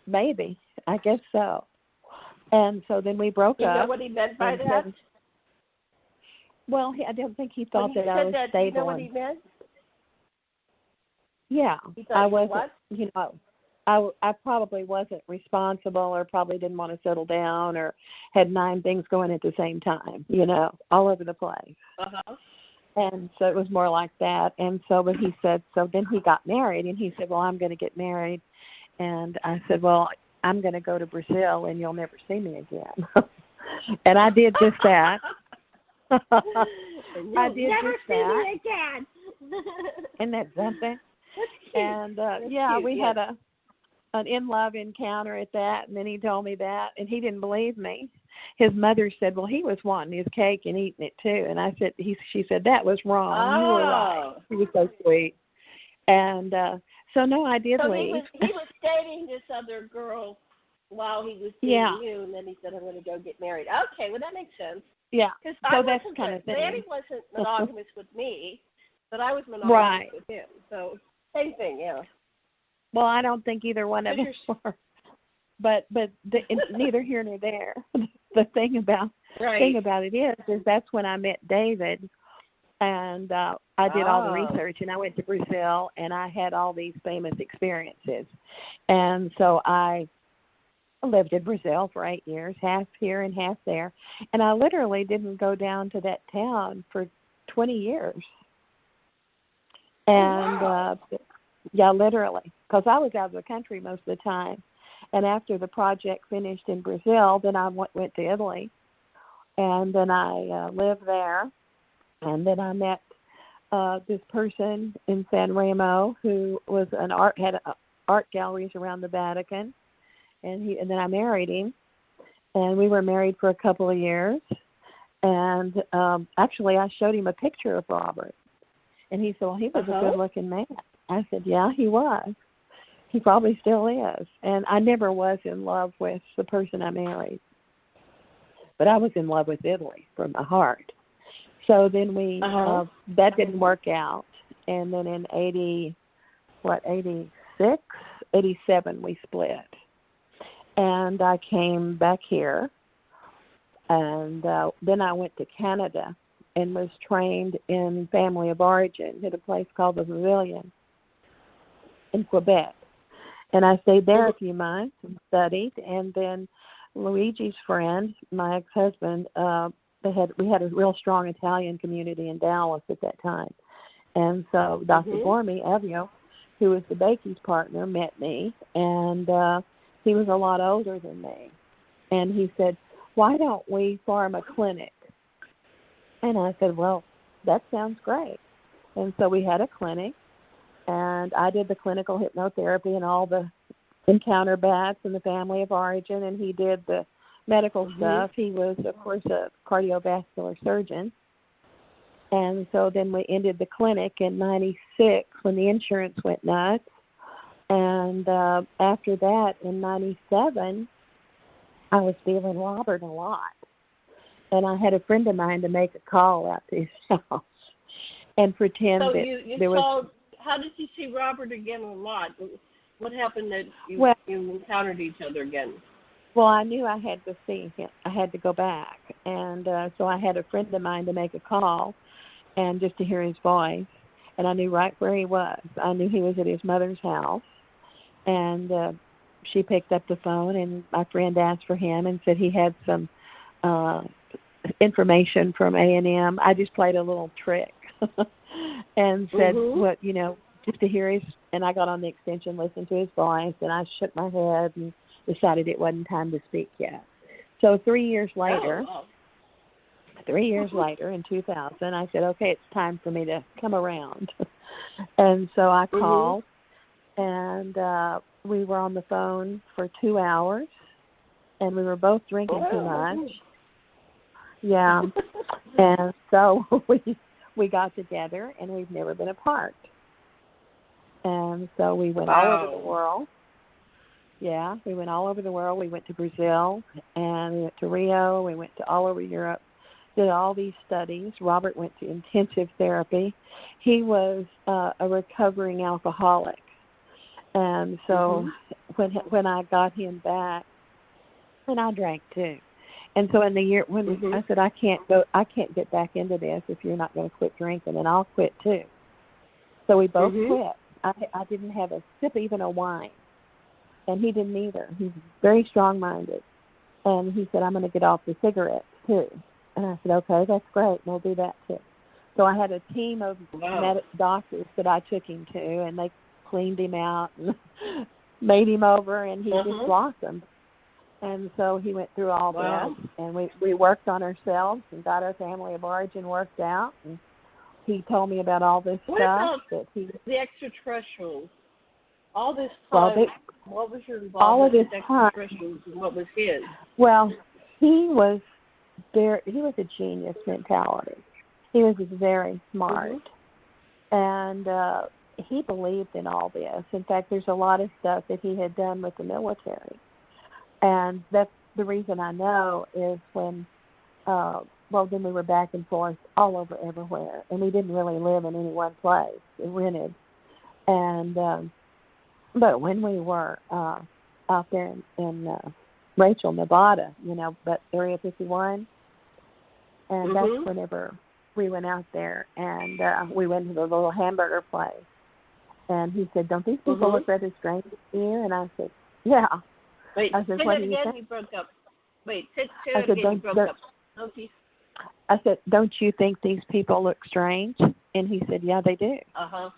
Speaker 2: maybe. I guess so. And so then we broke up.
Speaker 1: You know what he meant by that?
Speaker 2: Well, I don't think he thought that I was stable.
Speaker 1: You know what he meant?
Speaker 2: Yeah,
Speaker 1: I
Speaker 2: wasn't. I probably wasn't responsible, or probably didn't want to settle down, or had 9 things going at the same time. All over the place. And so it was more like that. And so, but he said, so then he got married, and he said, well, I'm going to get married. And I said, well, I'm going to go to Brazil, and you'll never see me again. And I did just that. I did
Speaker 1: never
Speaker 2: just
Speaker 1: see
Speaker 2: that.
Speaker 1: me again.
Speaker 2: Isn't that something?
Speaker 1: That's cute.
Speaker 2: And we had an in-love encounter at that, and then he told me that, and he didn't believe me. His mother said, well, he was wanting his cake and eating it too. And I said, she said, that was wrong. You were right. He was so sweet. And so, no, I did leave.
Speaker 1: He was dating this other girl while he was dating you, and then he said, I'm going to go get married. Okay, well, that makes sense.
Speaker 2: Yeah,
Speaker 1: so
Speaker 2: that's kind of thing.
Speaker 1: Danny wasn't monogamous with me, but I was monogamous with him. So, same thing, yeah.
Speaker 2: Well, I don't think either one of us were. But neither here nor there. The thing about it is that's when I met David, and I did all the research, and I went to Brazil, and I had all these famous experiences, and so I lived in Brazil for 8 years, half here and half there, and I literally didn't go down to that town for 20 years, and literally, because I was out of the country most of the time. And after the project finished in Brazil, then I went to Italy, and then I lived there, and then I met this person in San Remo who was had art galleries around the Vatican, and then I married him, and we were married for a couple of years, and actually I showed him a picture of Robert, and he said, well, he was a good-looking man. I said, yeah, he was. He probably still is. And I never was in love with the person I married. But I was in love with Italy from my heart. So then that didn't work out. And then in 87, we split. And I came back here. And then I went to Canada and was trained in family of origin at a place called the Pavilion in Quebec. And I stayed there a few months and studied. And then Luigi's friend, my ex-husband, we had a real strong Italian community in Dallas at that time. And so Dr. Bormi, Evio, who was the Bakey's partner, met me, and he was a lot older than me. And he said, why don't we form a clinic? And I said, well, that sounds great. And so we had a clinic, and I did the clinical hypnotherapy and all the encounter bats and the family of origin, and he did the medical stuff. He was, of course, a cardiovascular surgeon. And so then we ended the clinic in 96 when the insurance went nuts. And after that, in 97, I was feeling Robert a lot. And I had a friend of mine to make a call out to his house and pretend
Speaker 1: so
Speaker 2: that
Speaker 1: you
Speaker 2: there
Speaker 1: saw,
Speaker 2: was...
Speaker 1: How did you see Robert again a lot? What happened that you encountered each other again?
Speaker 2: Well, I knew I had to see him. I had to go back. And so I had a friend of mine to make a call and just to hear his voice. And I knew right where he was. I knew he was at his mother's house. And she picked up the phone, and my friend asked for him and said he had some information from A&M. I just played a little trick and said, what, you know, just to hear his, and I got on the extension, listened to his voice, and I shook my head and decided it wasn't time to speak yet. So 3 years later, 3 years later, in 2000, I said, okay, it's time for me to come around. And so I called, and we were on the phone for 2 hours, and we were both drinking too much. Yeah. And so we got together, and we've never been apart. And so we went all over the world. Yeah, we went all over the world. We went to Brazil, and we went to Rio. We went to all over Europe, did all these studies. Robert went to intensive therapy. He was a recovering alcoholic. And so when I got him back, and I drank too. And so in the year when I said I can't get back into this if you're not going to quit drinking, and I'll quit too. So we both quit. I didn't have a sip even of wine, and he didn't either. He's very strong-minded, and he said, I'm going to get off the cigarettes too. And I said, okay, that's great. We'll do that too. So I had a team of doctors that I took him to, and they cleaned him out and made him over, and he just blossomed. And so he went through all this, and we worked on ourselves and got our family of origin worked out. And he told me about all this stuff.
Speaker 1: The extraterrestrials? All this time, what was your involvement with extraterrestrials, and what was his?
Speaker 2: Well, he was a genius mentality. He was very smart, and he believed in all this. In fact, there's a lot of stuff that he had done with the military. And that's the reason I know is when, then we were back and forth all over everywhere. And we didn't really live in any one place. We rented. And, but when we were out there in Rachel, Nevada, but Area 51, and that's whenever we went out there, and we went to the little hamburger place. And he said, don't these people look rather strange to you? And I said, yeah.
Speaker 1: Wait,
Speaker 2: I said,
Speaker 1: say that again, he broke up. Wait, say that again, he broke up. I
Speaker 2: said, don't you think these people look strange? And he said, yeah, they do. I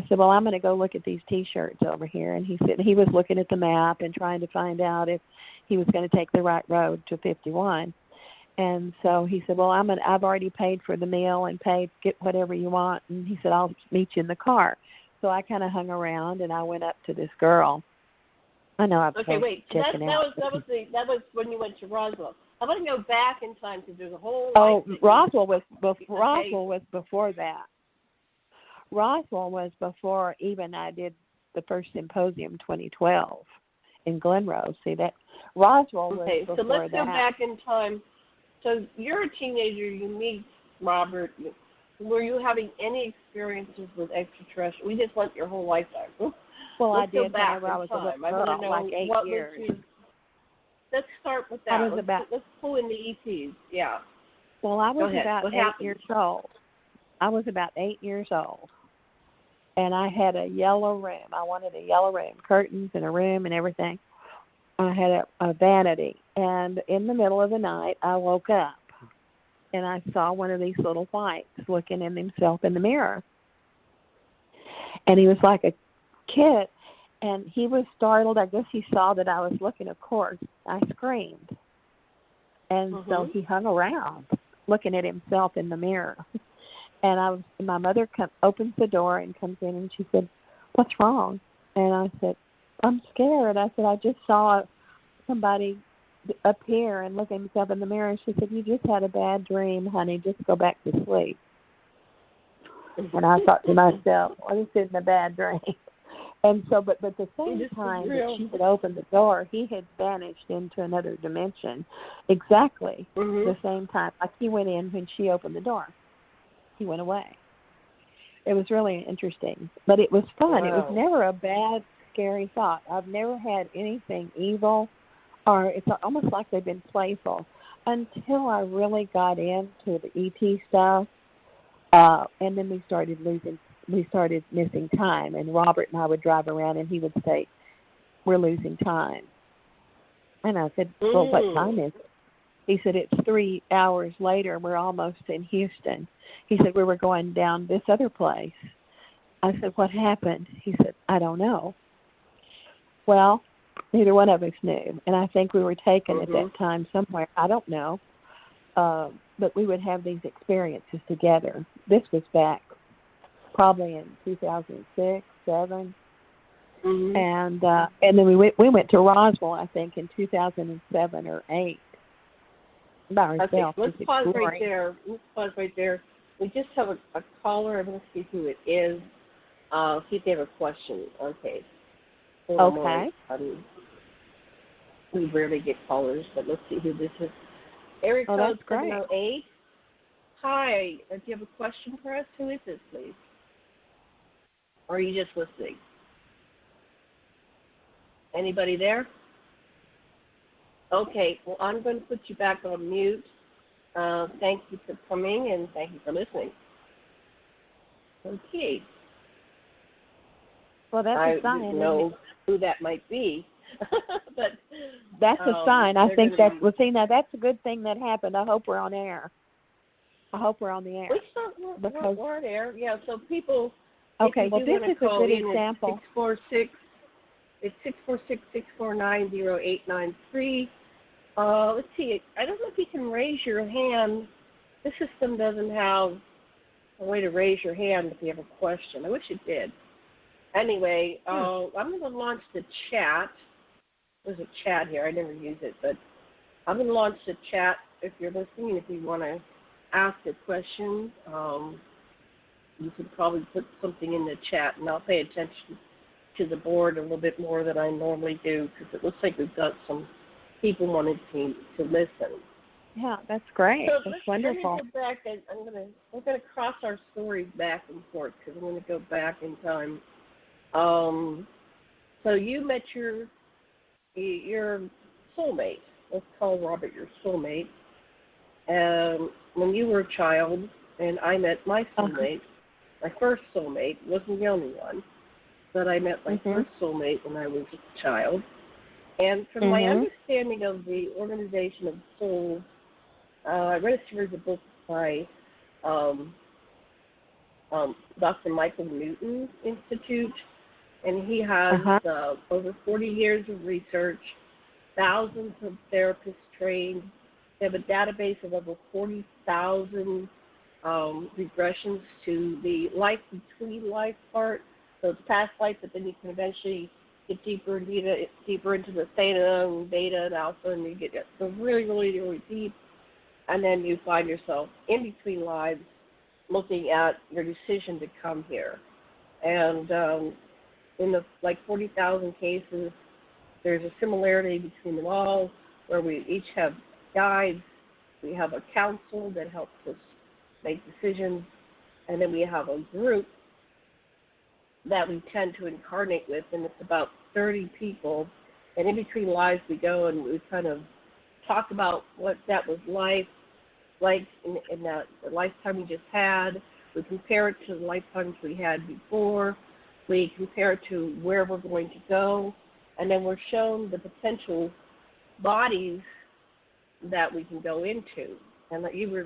Speaker 2: said, well, I'm going to go look at these T-shirts over here. And he said he was looking at the map and trying to find out if he was going to take the right road to 51. And so he said, well, I've already paid for the meal and get whatever you want. And he said, I'll meet you in the car. So I kind of hung around, and I went up to this girl. I know I've
Speaker 1: okay, wait. That was when you went to Roswell. I want to go back in time because there's a whole.
Speaker 2: Roswell was before that. Roswell was before even I did the first symposium 2012 in Glen Rose. See that Roswell was before that.
Speaker 1: So let's go back in time. So you're a teenager. You meet Robert. Were you having any experiences with extraterrestrials? We just want your whole lifetime.
Speaker 2: Well,
Speaker 1: let's
Speaker 2: I did
Speaker 1: go back
Speaker 2: whenever I was a little girl, like 8 years.
Speaker 1: Let's start with that. Let's pull in the ETs. Yeah.
Speaker 2: Well, I was about 8 years old. I was about 8 years old. And I had a yellow room. I wanted a yellow room, curtains and a room and everything. I had a vanity. And in the middle of the night, I woke up. And I saw one of these little whites looking at himself in the mirror. And he was like a kid, and he was startled. I guess he saw that I was looking, of course. I screamed. And so he hung around looking at himself in the mirror. And my mother opens the door and comes in, and she said, "What's wrong?" And I said, "I'm scared." I said, "I just saw somebody appear and look at himself in the mirror." And she said, "You just had a bad dream, honey. Just go back to sleep." And I thought to myself, well, this isn't a bad dream. And so, but the same time that she had opened the door, he had vanished into another dimension. Exactly the same time. Like he went in when she opened the door. He went away. It was really interesting. But it was fun. Wow. It was never a bad, scary thought. I've never had anything evil, or it's almost like they've been playful, until I really got into the ET stuff. And then we started missing time. And Robert and I would drive around, and he would say, "We're losing time." And I said, "Well, what time is it?" He said, "It's 3 hours later. We're almost in Houston." He said, "We were going down this other place." I said, "What happened?" He said, "I don't know." Well, neither one of us knew. And I think we were taken at that time somewhere. I don't know. But we would have these experiences together. This was back probably in 2006, 2007. And then we went to Roswell, I think, in 2007 or 2008 by ourselves.
Speaker 1: Okay, let's pause right there. We just have a caller. I'm going to see who it is. See if they have a question. Okay.
Speaker 2: Okay.
Speaker 1: We rarely get callers, but let's see who this is. Area code 708. Hi. Do you have a question for us? Who is this, please? Or are you just listening? Anybody there? Okay. Well, I'm going to put you back on mute. Thank you for coming, and thank you for listening. Okay.
Speaker 2: Well, that's a sign.
Speaker 1: I don't know who that might be. But
Speaker 2: that's a sign. I think that's, well, see, now that's a good thing that happened. I hope we're on air. I hope we're on the air.
Speaker 1: We're on air, yeah. So people,
Speaker 2: okay, well, this is a good example.
Speaker 1: It's 646-649-0893. Let's see. I don't know if you can raise your hand. This system doesn't have a way to raise your hand if you have a question. I wish it did. Anyway, I'm going to launch the chat. There's a chat here. I never use it, but I'm going to launch the chat if you're listening. If you want to ask a question, you could probably put something in the chat, and I'll pay attention to the board a little bit more than I normally do, because it looks like we've got some people wanting to listen.
Speaker 2: Yeah, that's great.
Speaker 1: So
Speaker 2: that's wonderful.
Speaker 1: Let me go back, and we're going to cross our stories back and forth, because I'm going to go back in time. So you met your soulmate. Let's call Robert your soulmate. When you were a child, and I met my soulmate, my first soulmate, wasn't the only one, but I met my first soulmate when I was a child. And from my understanding of the Organization of Souls, I read a series of books by Dr. Michael Newton Institute, and he has over 40 years of research, thousands of therapists trained. They have a database of over 40,000 regressions to the life between life part. So it's past life, but then you can eventually get deeper into the theta and beta and alpha, and you get so really, really, really deep. And then you find yourself in between lives looking at your decision to come here. And in the 40,000 cases, there's a similarity between them all, where we each have guides. We have a council that helps us make decisions, and then we have a group that we tend to incarnate with, and it's about 30 people. And in between lives, we go and we kind of talk about what that was like in the lifetime we just had. We compare it to the lifetimes we had before. We compare it to where we're going to go, and then we're shown the potential bodies that we can go into. And you were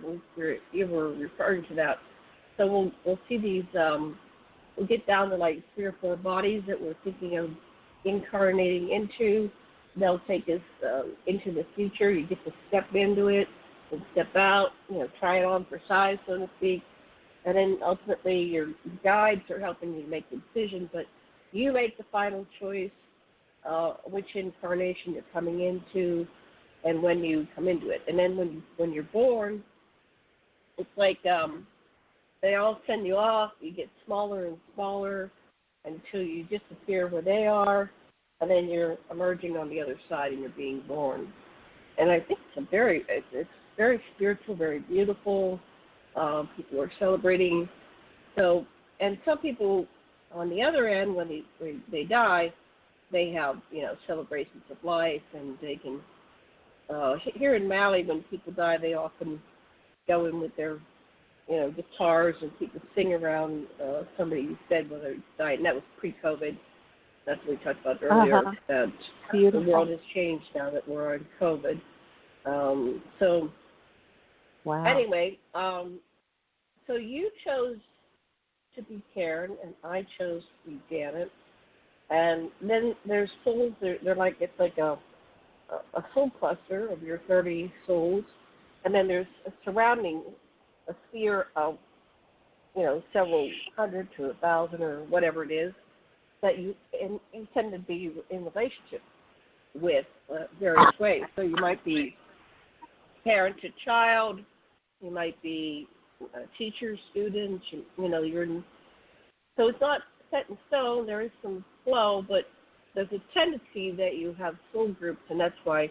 Speaker 1: referring to that. So we'll see these we get down to like 3 or 4 bodies that we're thinking of incarnating into. They'll take us into the future. You get to step into it and step out, try it on for size, so to speak. And then ultimately your guides are helping you make the decision, but you make the final choice which incarnation you're coming into and when you come into it. And then when you're born, it's like they all send you off. You get smaller and smaller until you disappear where they are, and then you're emerging on the other side and you're being born. And I think it's very spiritual, very beautiful. People are celebrating. So, and some people on the other end, when they die, they have celebrations of life, and they can. Here in Maui, when people die, they often go in with their guitars, and people sing around somebody said whether he died, and that was pre-COVID. That's what we talked about earlier. That the world has changed now that we're on COVID. So,
Speaker 2: wow.
Speaker 1: Anyway, so you chose to be Karen, and I chose to be Janet. And then there's souls. They're like, it's like a soul cluster of your 30 souls, and then there's a surrounding a sphere of several hundred to 1,000 or whatever it is that you tend to be in relationship with various ways. So you might be parent to child, you might be a teacher, student, you're in. So it's not set in stone. There is some flow, but there's a tendency that you have soul groups, and that's why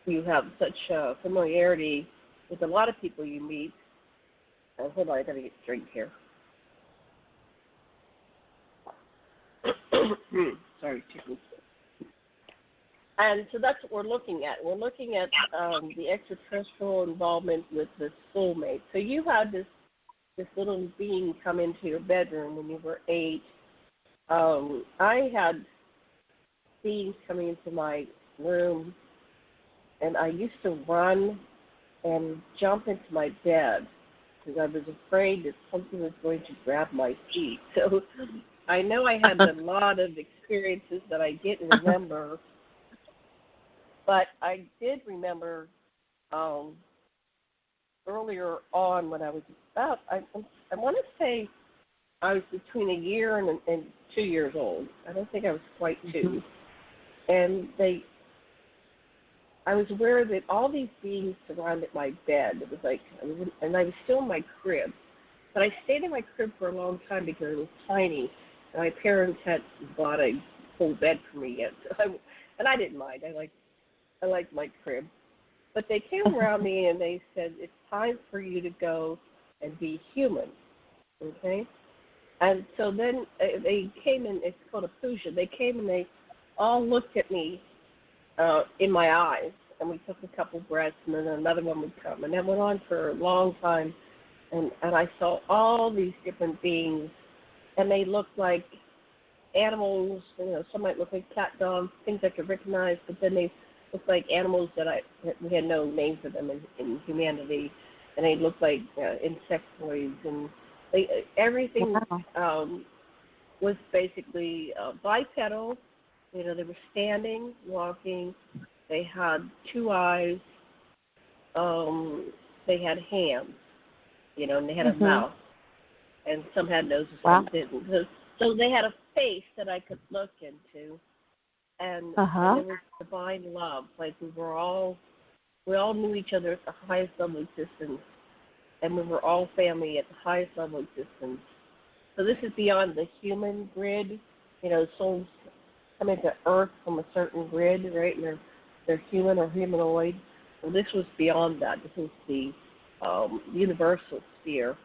Speaker 1: you have such familiarity with a lot of people you meet. Hold on, I gotta get a drink here. Sorry, chicken. And so that's what we're looking at. We're looking at the extraterrestrial involvement with the soulmate. So you had this little being come into your bedroom when you were 8. I had beings coming into my room, and I used to run and jump into my bed because I was afraid that something was going to grab my feet. So I know I had a lot of experiences that I didn't remember, but I did remember earlier on when I was about, I want to say I was between a year and 2 years old. I don't think I was quite 2. And I was aware that all these beings surrounded my bed. It was like, and I was still in my crib. But I stayed in my crib for a long time because it was tiny. And my parents hadn't bought a full bed for me yet. So and I didn't mind. I liked my crib. But they came around me and they said, it's time for you to go and be human. Okay? And so then they came in, it's called a puja. They came and they all looked at me in my eyes, and we took a couple breaths, and then another one would come. And that went on for a long time, and I saw all these different beings, and they looked like animals. Some might look like cat, dogs, things I could recognize, but then they looked like animals that we had no name for them in humanity, and they looked like insectoids, and everything was basically bipedal. They were standing, walking. They had 2 eyes. They had hands, and they had a mouth. And some had noses, some didn't. So they had a face that I could look into. And, and it was divine love. Like we all knew each other at the highest level of existence. And we were all family at the highest level of existence. So this is beyond the human grid. Souls come into Earth from a certain grid, right? And they're human or humanoid. Well, this was beyond that. This was the universal sphere.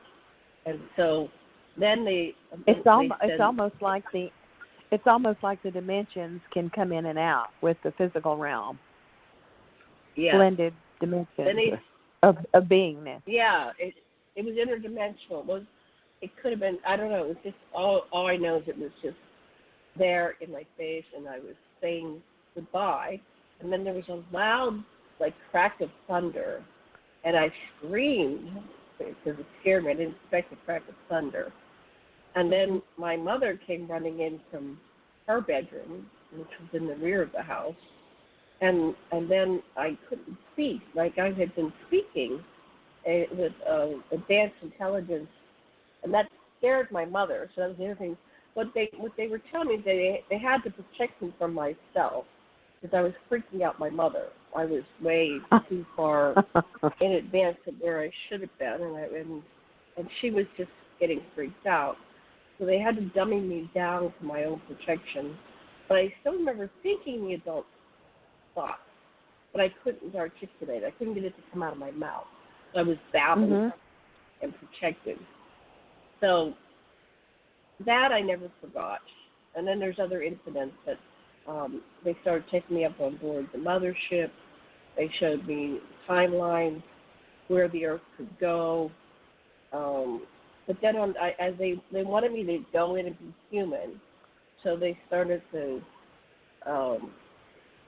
Speaker 1: And so then
Speaker 2: it's almost like the dimensions can come in and out with the physical realm.
Speaker 1: Yeah.
Speaker 2: Blended dimensions of beingness.
Speaker 1: Yeah, it was interdimensional. It could have been, I don't know, it was just all I know is it was just there in my face, and I was saying goodbye, and then there was a loud crack of thunder, and I screamed because it scared me. I didn't expect a crack of thunder. And then my mother came running in from her bedroom, which was in the rear of the house, and then I couldn't speak. Like I had been speaking with advanced intelligence, and that scared my mother. So that was the other thing. What they were telling me, they had to protect me from myself because I was freaking out my mother. I was way too far in advance of where I should have been, and she was just getting freaked out. So they had to dummy me down for my own protection. But I still remember thinking the adult thoughts, but I couldn't articulate. I couldn't get it to come out of my mouth. I was babbling and protected. So that I never forgot. And then there's other incidents that they started taking me up on board the mothership. They showed me timelines, where the Earth could go. But then as they wanted me to go in and be human, so they started to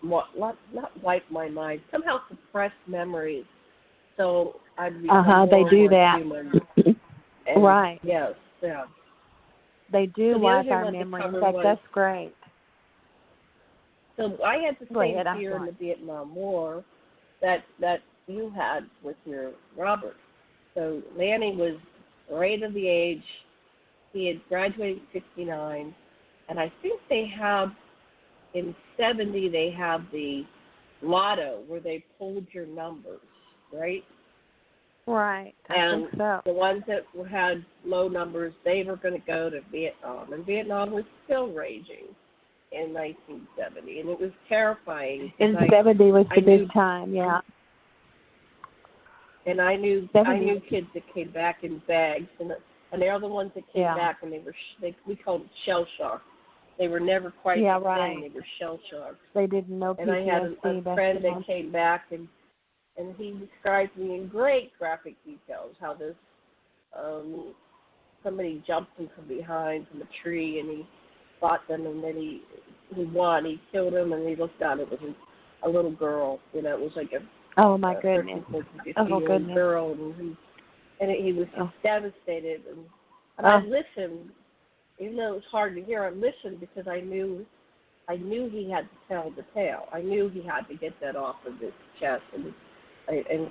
Speaker 1: not wipe my mind, somehow suppress memories. So I'd become more
Speaker 2: they do
Speaker 1: and more
Speaker 2: that.
Speaker 1: human. And
Speaker 2: Right.
Speaker 1: Yes, yeah.
Speaker 2: They do
Speaker 1: So
Speaker 2: wipe our memory. In fact, that's great.
Speaker 1: So I had the
Speaker 2: Go
Speaker 1: same
Speaker 2: ahead,
Speaker 1: fear in the Vietnam War that you had with your Robert. So Lanny was right of the age. He had graduated in 69, and I think they have, in 70, they have the lotto where they pulled your numbers, right?
Speaker 2: Right. I think so.
Speaker 1: The ones that had low numbers, they were going to go to Vietnam, and Vietnam was still raging in 1970, and it was terrifying.
Speaker 2: In 70 was the big time, yeah.
Speaker 1: And I knew kids that came back in bags, and they're the ones that came back, and we called it shell shock. They were never quite the same. They were shell shocked.
Speaker 2: They didn't know PTSD.
Speaker 1: And I had a friend that came back, and he described me in great graphic details how this somebody jumped him from behind from a tree, and he fought them, and then he won. He killed him, and he looked down. It was a little girl. You know, it was like a
Speaker 2: my goodness. Goodness.
Speaker 1: Girl, and he was just devastated. And I listened, even though it was hard to hear. I listened because I knew he had to tell the tale. I knew he had to get that off of his chest. And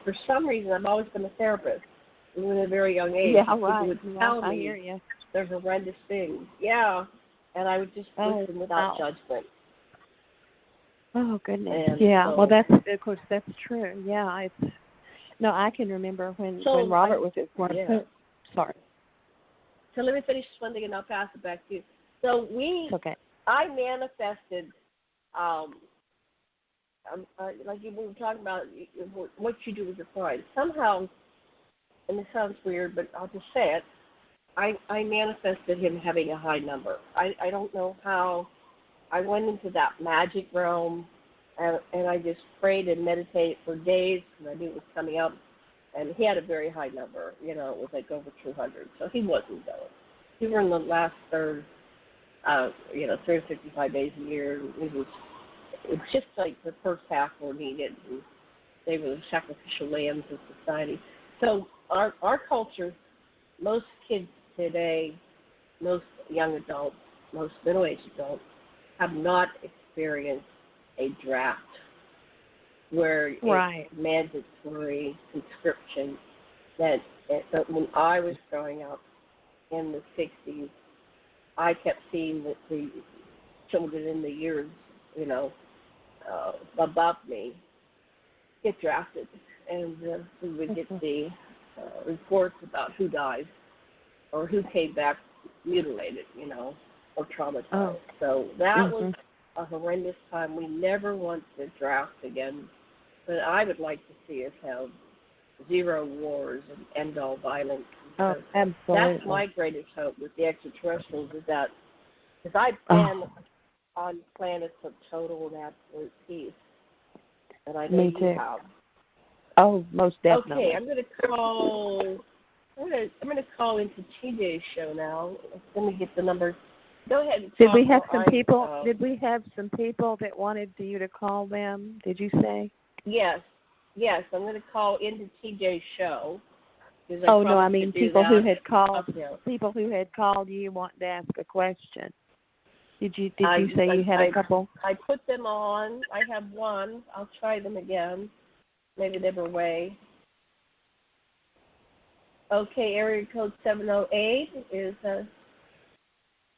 Speaker 1: for some reason, I've always been a therapist, even at a very young age.
Speaker 2: Yeah,
Speaker 1: People
Speaker 2: right.
Speaker 1: would tell
Speaker 2: I
Speaker 1: me
Speaker 2: hear you.
Speaker 1: there's horrendous things. Yeah, and I would just listen without judgment.
Speaker 2: Oh goodness!
Speaker 1: And
Speaker 2: yeah,
Speaker 1: so,
Speaker 2: well, that's true. Yeah, I can remember when Robert was at work.
Speaker 1: Yeah.
Speaker 2: Sorry.
Speaker 1: So let me finish this one thing, and I'll pass it back to you. So I manifested, like you were talking about, what you do with your clients. Somehow, and it sounds weird, but I'll just say it. I manifested him having a high number. I don't know how. I went into that magic realm, and I just prayed and meditated for days because I knew it was coming up. And he had a very high number. You know, it was like over 200. So he wasn't going. We were in the last third, 365 days a year. It was just like the first half were needed. And they were the sacrificial lambs of society. So our culture, most kids today, most young adults, most middle-aged adults, have not experienced a draft where it's mandatory conscription. That when I was growing up in the 60s, I kept seeing that the children in the years, above me get drafted, and we would get the reports about who died or who came back mutilated, or traumatized. So that was a horrendous time. We never want to draft again, but I would like to see us have zero wars and end all violence.
Speaker 2: Oh, absolutely.
Speaker 1: That's my greatest hope with the extraterrestrials, is that because I've been on planets of total and absolute peace, and I know you have.
Speaker 2: Oh, most definitely.
Speaker 1: Okay, I'm going to call into TJ's show now. Let me get the number. Go ahead and
Speaker 2: Did we have some people? Did we have some people that wanted you to call them? Did you say?
Speaker 1: Yes. I'm going to call into TJ's show,
Speaker 2: Oh no, I mean people who had called.
Speaker 1: Yeah.
Speaker 2: People who had called you wanting to ask a question. Did you say you had a couple?
Speaker 1: I put them on. I have one. I'll try them again. Maybe they were away. Okay, area code 708 is. Do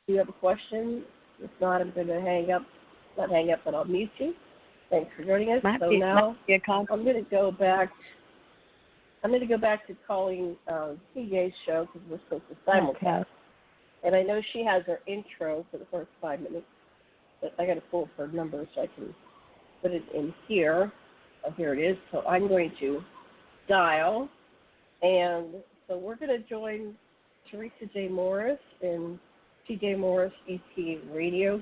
Speaker 1: you have a question? If not, I'm going to hang up. Not hang up, but I'll mute you. Thanks for joining us. So now I'm going to go back. I'm going to go back to calling TJ's show because we're supposed to simulcast. Okay. And I know she has her intro for the first 5 minutes, but I got to pull up her number so I can put it in here. Oh, here it is. So I'm going to dial, and so we're going to join Theresa J. Morris and TJ Morris ET Radio.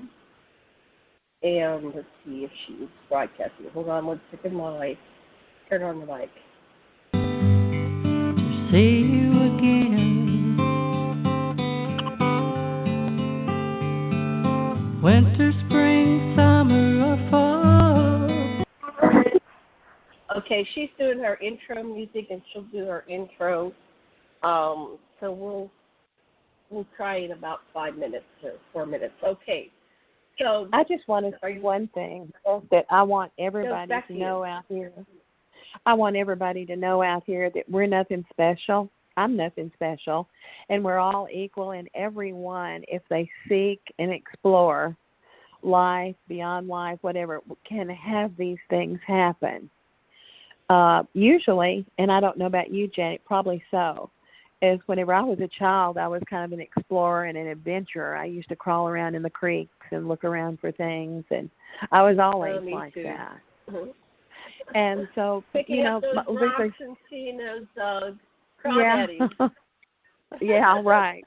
Speaker 1: And let's see if she's broadcasting. Hold on one second while I turn on the mic.
Speaker 5: See you again. Winter, spring, summer, or fall.
Speaker 1: Okay, she's doing her intro music, and she'll do her intro. So we'll try in about 5 minutes or 4 minutes. Okay. So
Speaker 2: I just want to say one thing that I want everybody to know out here. I want everybody to know out here that we're nothing special. I'm nothing special. And we're all equal, and everyone, if they seek and explore life, beyond life, whatever, can have these things happen. Usually, and I don't know about you, Janet, probably so, is whenever I was a child, I was kind of an explorer and an adventurer. I used to crawl around in the creeks and look around for things, and I was always like too. That.
Speaker 1: Mm-hmm.
Speaker 2: And so,
Speaker 1: picking up those rocks and seeing those crawdaddies.
Speaker 2: Yeah, right.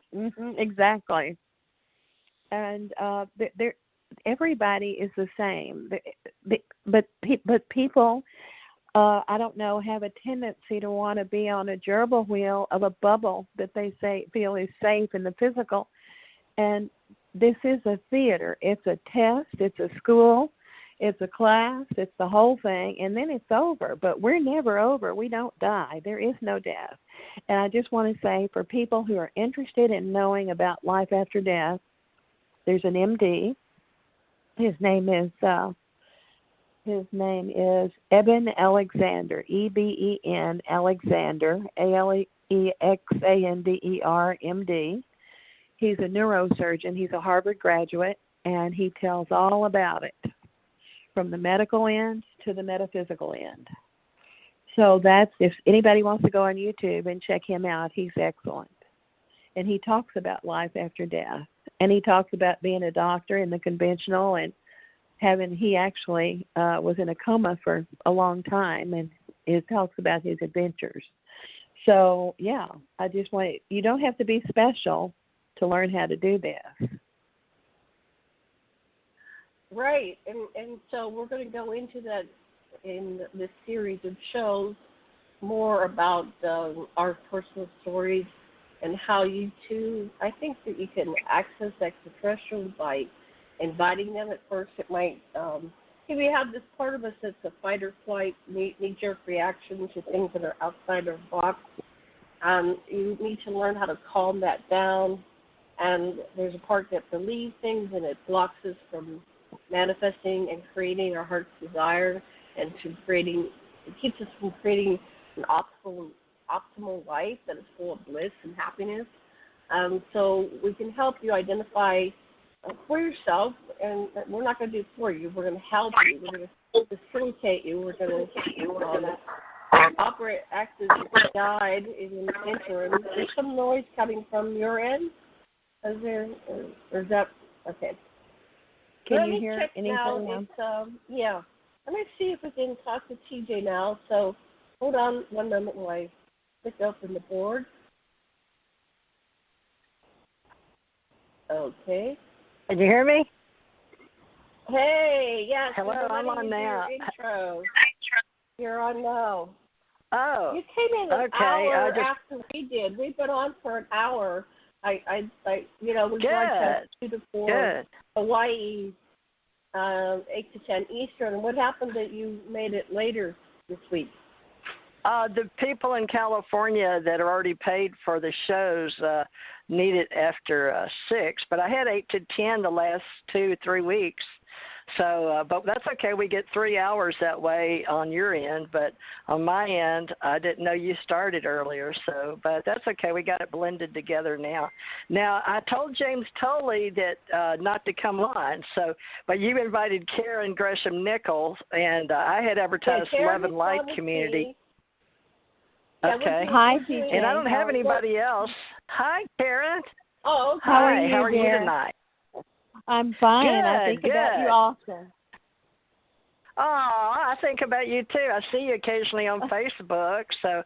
Speaker 2: Exactly. And everybody is the same. But people, I don't know, have a tendency to want to be on a gerbil wheel of a bubble that they feel is safe in the physical. And this is a theater. It's a test. It's a school. It's a class. It's the whole thing. And then it's over. But we're never over. We don't die. There is no death. And I just want to say, for people who are interested in knowing about life after death, there's an MD. His name is Eben Alexander, EBEN Alexander, ALEXANDER, MD. He's a neurosurgeon. He's a Harvard graduate, and he tells all about it, from the medical end to the metaphysical end. So if anybody wants to go on YouTube and check him out, he's excellent. And he talks about life after death. And he talks about being a doctor in the conventional and he actually was in a coma for a long time, and it talks about his adventures. So, yeah, I just you don't have to be special to learn how to do this.
Speaker 1: Right, and so we're going to go into that in this series of shows, more about our personal stories and how you too, I think that you can access extraterrestrials by inviting them. At first it might, if you have this part of us that's a fight or flight, knee-jerk reaction to things that are outside our box, you need to learn how to calm that down. And there's a part that believes things, and it blocks us from manifesting and creating our heart's desire, and it keeps us from creating an optimal life that is full of bliss and happiness. So we can help you identify for yourself, and we're not going to do it for you. We're going to help you. We're going to facilitate you. We're going to act as a guide in the interim. There's some noise coming from your end. Is there? Or is that okay?
Speaker 2: Can you hear anything
Speaker 1: now? Yeah. Let me see if we can talk to TJ now. So hold on one moment while I pick up on the board. Okay.
Speaker 6: Did you hear me?
Speaker 1: Hey, yes.
Speaker 6: Hello, I'm on now.
Speaker 1: Intro. You're on now.
Speaker 6: Oh.
Speaker 1: You came in an hour after we did. We've been on for an hour. We broadcast 2 to 4.
Speaker 6: Good.
Speaker 1: Hawaii, 8 to 10 Eastern. What happened that you made it later this week?
Speaker 6: The people in California that are already paid for the shows need it after 6, but I had 8 to 10 the last 2-3 weeks. So, but that's okay. We get 3 hours that way on your end, but on my end, I didn't know you started earlier. So, but that's okay. We got it blended together now. Now, I told James Tolley that not to come on. So, but you invited Karen Gresham Nickell, and I had advertised Love and Light Community. Okay.
Speaker 2: Hi, TJ.
Speaker 6: And I don't have anybody else. Hi, Karen.
Speaker 1: Oh, okay.
Speaker 6: Hi. How are you
Speaker 2: dear?
Speaker 6: tonight?
Speaker 2: I'm fine.
Speaker 6: Good,
Speaker 2: I think about you often.
Speaker 6: Oh, I think about you too. I see you occasionally on Facebook. So,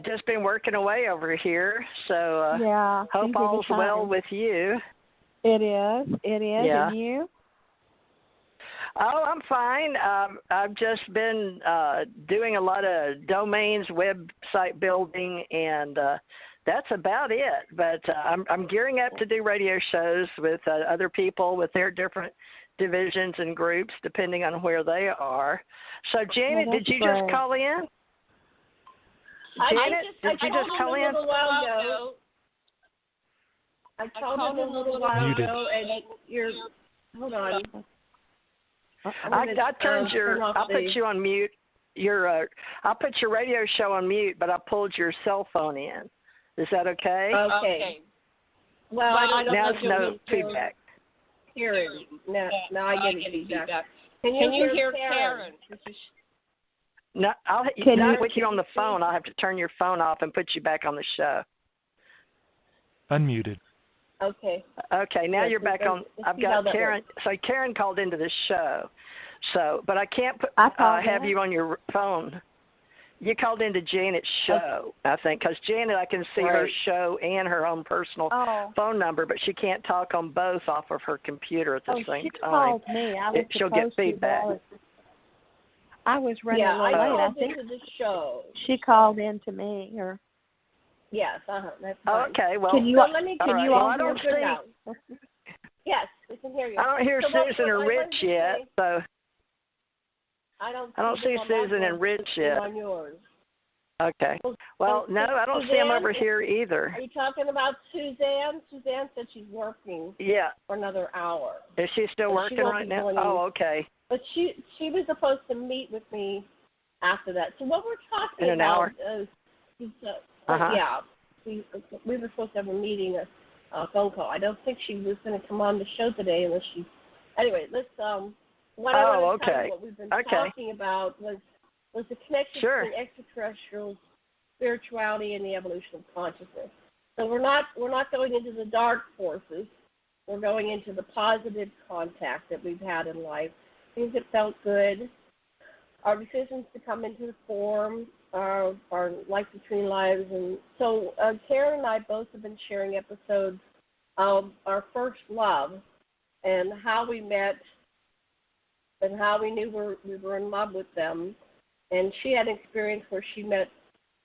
Speaker 6: just been working away over here. So,
Speaker 2: yeah.
Speaker 6: Hope all's well with you.
Speaker 2: It is. It is.
Speaker 6: Yeah.
Speaker 2: And you?
Speaker 6: Oh, I'm fine. I've just been doing a lot of domains, website building, and that's about it. But I'm gearing up to do radio shows with other people with their different divisions and groups, depending on where they are. So, Janet, did you just call in? Janet, did you just call in?
Speaker 1: I called in a little while ago, and you're. Hold on.
Speaker 6: I turned your. I'll put you on mute. I'll put your radio show on mute, but I pulled your cell phone in. Is that okay?
Speaker 1: Okay. Well, I don't
Speaker 6: now
Speaker 1: know
Speaker 6: it's no feedback.
Speaker 1: Hearing. Now I get feedback. Can you hear Karen?
Speaker 6: No, not with you on the phone. I'll have to turn your phone off and put you back on the show.
Speaker 3: Unmuted.
Speaker 1: Okay.
Speaker 6: Okay, now you're back on. I've got Karen. So Karen called into the show. So, but I can't have you on your phone. You called into Janet's show, I think, because Janet, I can see her show and her own personal phone number, but she can't talk on both off of her computer at the same time.
Speaker 2: She called me.
Speaker 6: She'll get feedback.
Speaker 2: I was running a little late. I think
Speaker 1: into the show.
Speaker 2: She called in to me, or.
Speaker 1: Yes, that's fine.
Speaker 6: Okay, well,
Speaker 2: can you all
Speaker 6: hear
Speaker 1: now? Yes, we can hear you.
Speaker 6: I don't hear Susan or Rich yet, so
Speaker 1: I don't
Speaker 6: see Susan and Rich yet.
Speaker 1: On yours.
Speaker 6: Okay. Well, no, I don't see them over here either.
Speaker 1: Are you talking about Suzanne? Suzanne said she's working.
Speaker 6: Yeah.
Speaker 1: For another hour.
Speaker 6: Is she still working right now? Oh, okay.
Speaker 1: But she was supposed to meet with me after that. So what we're talking
Speaker 6: in an
Speaker 1: about
Speaker 6: hour.
Speaker 1: Is yeah, we were supposed to have a meeting, a phone call. I don't think she was going to come on the show today unless she. Anyway, let's what I want to tell you, what we've been talking about was the connection between extraterrestrials, spirituality, and the evolution of consciousness. So we're not going into the dark forces. We're going into the positive contact that we've had in life. Things that felt good. Our decisions to come into the form, our life between lives. And so Karen and I both have been sharing episodes of our first love and how we met and how we knew we were in love with them. And she had an experience where she met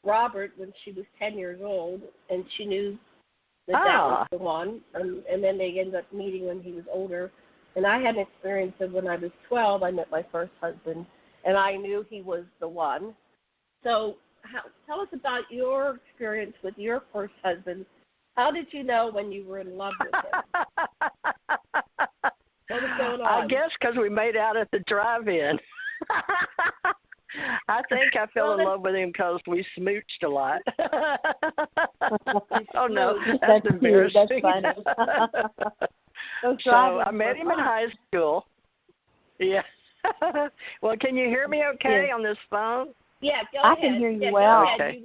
Speaker 1: Robert when she was 10 years old, and she knew that was the one. And then they ended up meeting when he was older. And I had an experience of when I was 12, I met my first husband, and I knew he was the one. So tell us about your experience with your first husband. How did you know when you were in love with him? What was going on?
Speaker 6: I guess because we made out at the drive-in. I think I fell in love with him because we smooched a lot. Oh, no, that's embarrassing.
Speaker 2: That's funny.
Speaker 6: So I met him in high school. Yeah. Well, can you hear me okay on this phone?
Speaker 1: Yeah, go ahead.
Speaker 2: I can hear you well.
Speaker 6: Okay.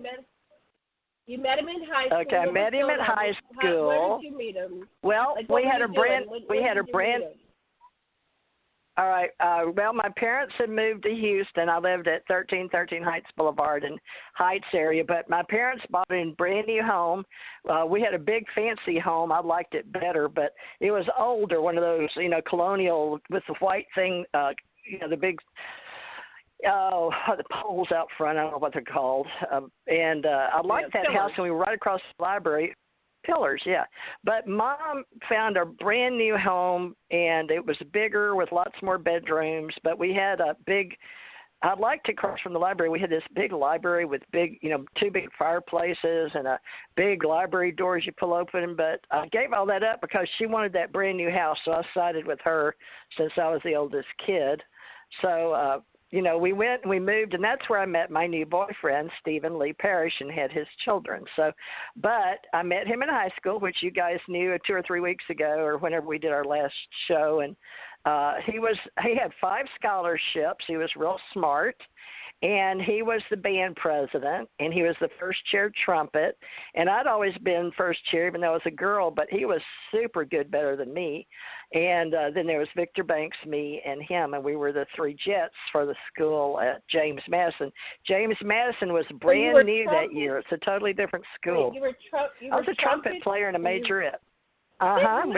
Speaker 1: You met him in high school.
Speaker 6: Okay, I met him at high school.
Speaker 1: Where did you meet him?
Speaker 6: Well, we had a brand. All right. Well, my parents had moved to Houston. I lived at 1313 Heights Boulevard in Heights area, but my parents bought a brand new home. We had a big fancy home. I liked it better, but it was older, one of those, colonial with the white thing, the big, the poles out front. I don't know what they're called. And I liked that house, and we were right across the library. Pillars, yeah. But Mom found a brand new home, and it was bigger with lots more bedrooms. But we had a big I'd like to across from the library. We had this big library with big, 2 big fireplaces and a big library doors you pull open. But I gave all that up because she wanted that brand new house, so I sided with her since I was the oldest kid. So, we went and we moved, and that's where I met my new boyfriend, Stephen Lee Parrish, and had his children. So, but I met him in high school, which you guys knew 2 or 3 weeks ago, or whenever we did our last show, and he had 5 scholarships. He was real smart, and he was the band president, and he was the first chair trumpet. And I'd always been first chair, even though I was a girl, but he was super good, better than me. And then there was Victor Banks, me, and him, and we were the 3 jets for the school at James Madison. James Madison was brand new that year. It's a totally different school.
Speaker 1: Wait,
Speaker 6: I was a trumpet player and a majorette. We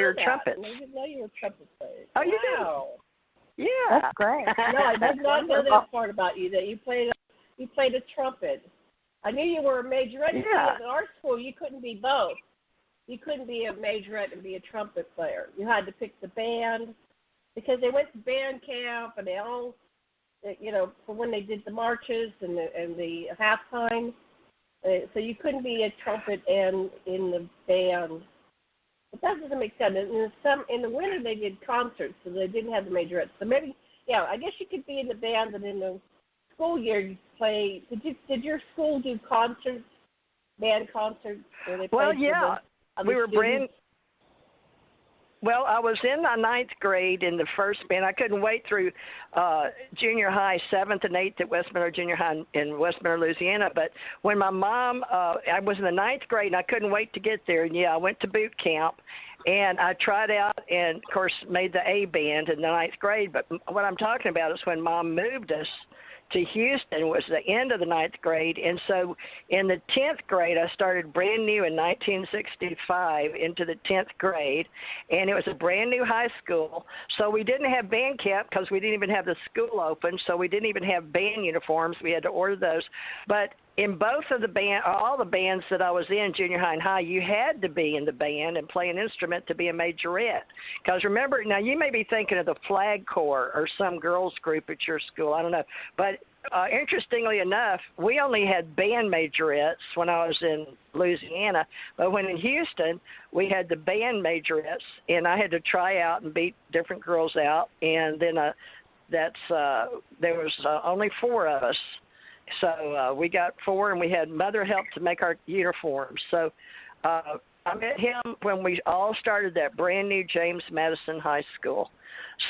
Speaker 6: were trumpets.
Speaker 1: I didn't know you were trumpet players.
Speaker 6: Oh, you
Speaker 1: wow.
Speaker 6: do? Yeah.
Speaker 2: That's great.
Speaker 1: No, I did not know that part about you, that you played a trumpet. I knew you were a majorette.
Speaker 6: Yeah.
Speaker 1: At our school, you couldn't be both. You couldn't be a majorette and be a trumpet player. You had to pick the band because they went to band camp and they all, for when they did the marches and the halftime. So you couldn't be a trumpet and in the band. But that doesn't make sense. In the winter they did concerts, so they didn't have the majorettes. So maybe, I guess you could be in the band, and in the school year you play. Did your school do concerts, band concerts? Where they
Speaker 6: Well,
Speaker 1: played
Speaker 6: yeah, we were
Speaker 1: students?
Speaker 6: Well, I was in the 9th grade in the first band. I couldn't wait through junior high, 7th and 8th at Westminster Junior High in Westminster, Louisiana. But when my mom, I was in the 9th grade, and I couldn't wait to get there. And, I went to boot camp, and I tried out and, of course, made the A band in the 9th grade. But what I'm talking about is when Mom moved us to Houston was the end of the 9th grade. And so in the 10th grade, I started brand new in 1965 into the 10th grade, and it was a brand new high school. So we didn't have band camp because we didn't even have the school open, so we didn't even have band uniforms. We had to order those. But in both of all the bands that I was in, junior high and high, you had to be in the band and play an instrument to be a majorette. Because remember, now you may be thinking of the Flag Corps or some girls group at your school. I don't know. But interestingly enough, we only had band majorettes when I was in Louisiana. But when in Houston, we had the band majorettes, and I had to try out and beat different girls out. And then there was only 4 of us. So we got 4, and we had mother help to make our uniforms. So I met him when we all started that brand new James Madison High School.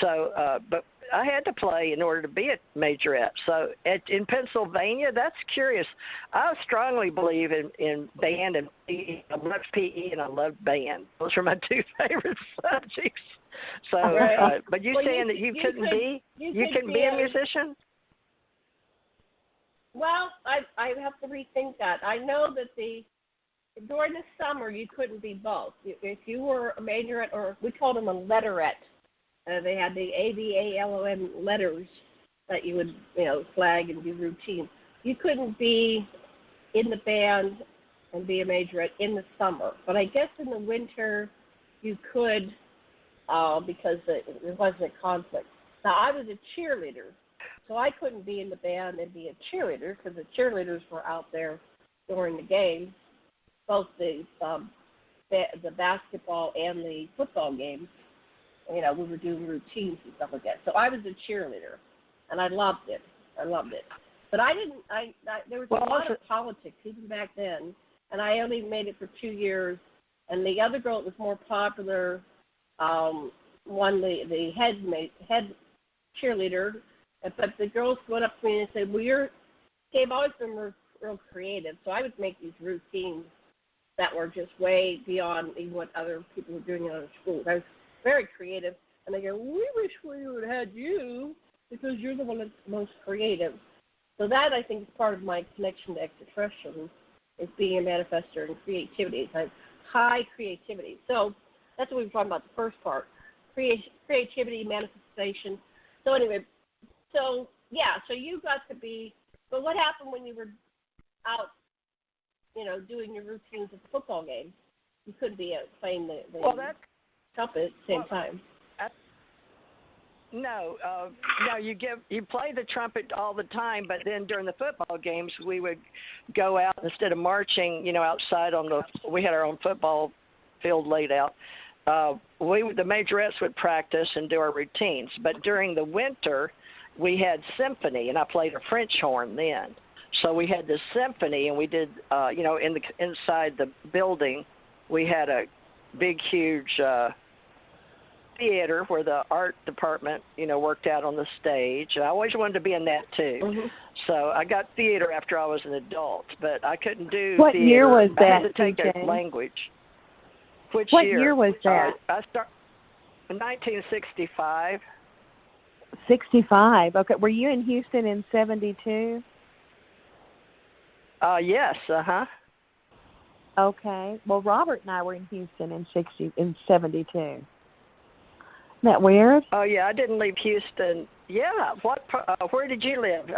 Speaker 6: So, but I had to play in order to be a majorette. So in Pennsylvania, that's curious. I strongly believe in band and PE. I loved PE and I loved band. Those are my 2 favorite subjects. So, but saying that you couldn't be a musician?
Speaker 1: Well, I have to rethink that. I know that during the summer you couldn't be both. If you were a majorette, or we called them a letterette, they had the ABALON letters that you would flag and do routine. You couldn't be in the band and be a majorette in the summer, but I guess in the winter you could because there wasn't a conflict. Now I was a cheerleader. So I couldn't be in the band and be a cheerleader because the cheerleaders were out there during the games, both the basketball and the football games. We were doing routines and stuff like that. So I was a cheerleader, and I loved it. But I didn't. There was a lot of politics even back then, and I only made it for 2 years. And the other girl that was more popular won the head cheerleader. But the girls went up to me and said, well, your game always been real creative. So I would make these routines that were just way beyond even what other people were doing in other schools. I was very creative. And they go, we wish we would have had you because you're the one that's most creative. So that, I think, is part of my connection to extraterrestrials, is being a manifester and creativity. I have high creativity. So that's what we were talking about, the first part, creativity, manifestation. So anyway, so you got to be, but what happened when you were out, doing your routines at the football game? You couldn't be playing the trumpet at the same time.
Speaker 6: No, you play the trumpet all the time, but then during the football games, we would go out instead of marching, outside we had our own football field laid out. The majorettes would practice and do our routines, but during the winter, we had symphony, and I played a French horn then. So we had the symphony, and we did, inside the building, we had a big, huge theater where the art department, worked out on the stage. I always wanted to be in that too. Mm-hmm. So I got theater after I was an adult, but I couldn't do
Speaker 2: what
Speaker 6: theater.
Speaker 2: Year was that?
Speaker 6: I had to take a language. What
Speaker 2: year was that?
Speaker 6: I started in 1965.
Speaker 2: 65. Okay. Were you in Houston in 72?
Speaker 6: Yes.
Speaker 2: Okay. Well, Robert and I were in Houston in 72. Isn't that weird?
Speaker 6: Oh yeah, I didn't leave Houston. Yeah. Where did you live?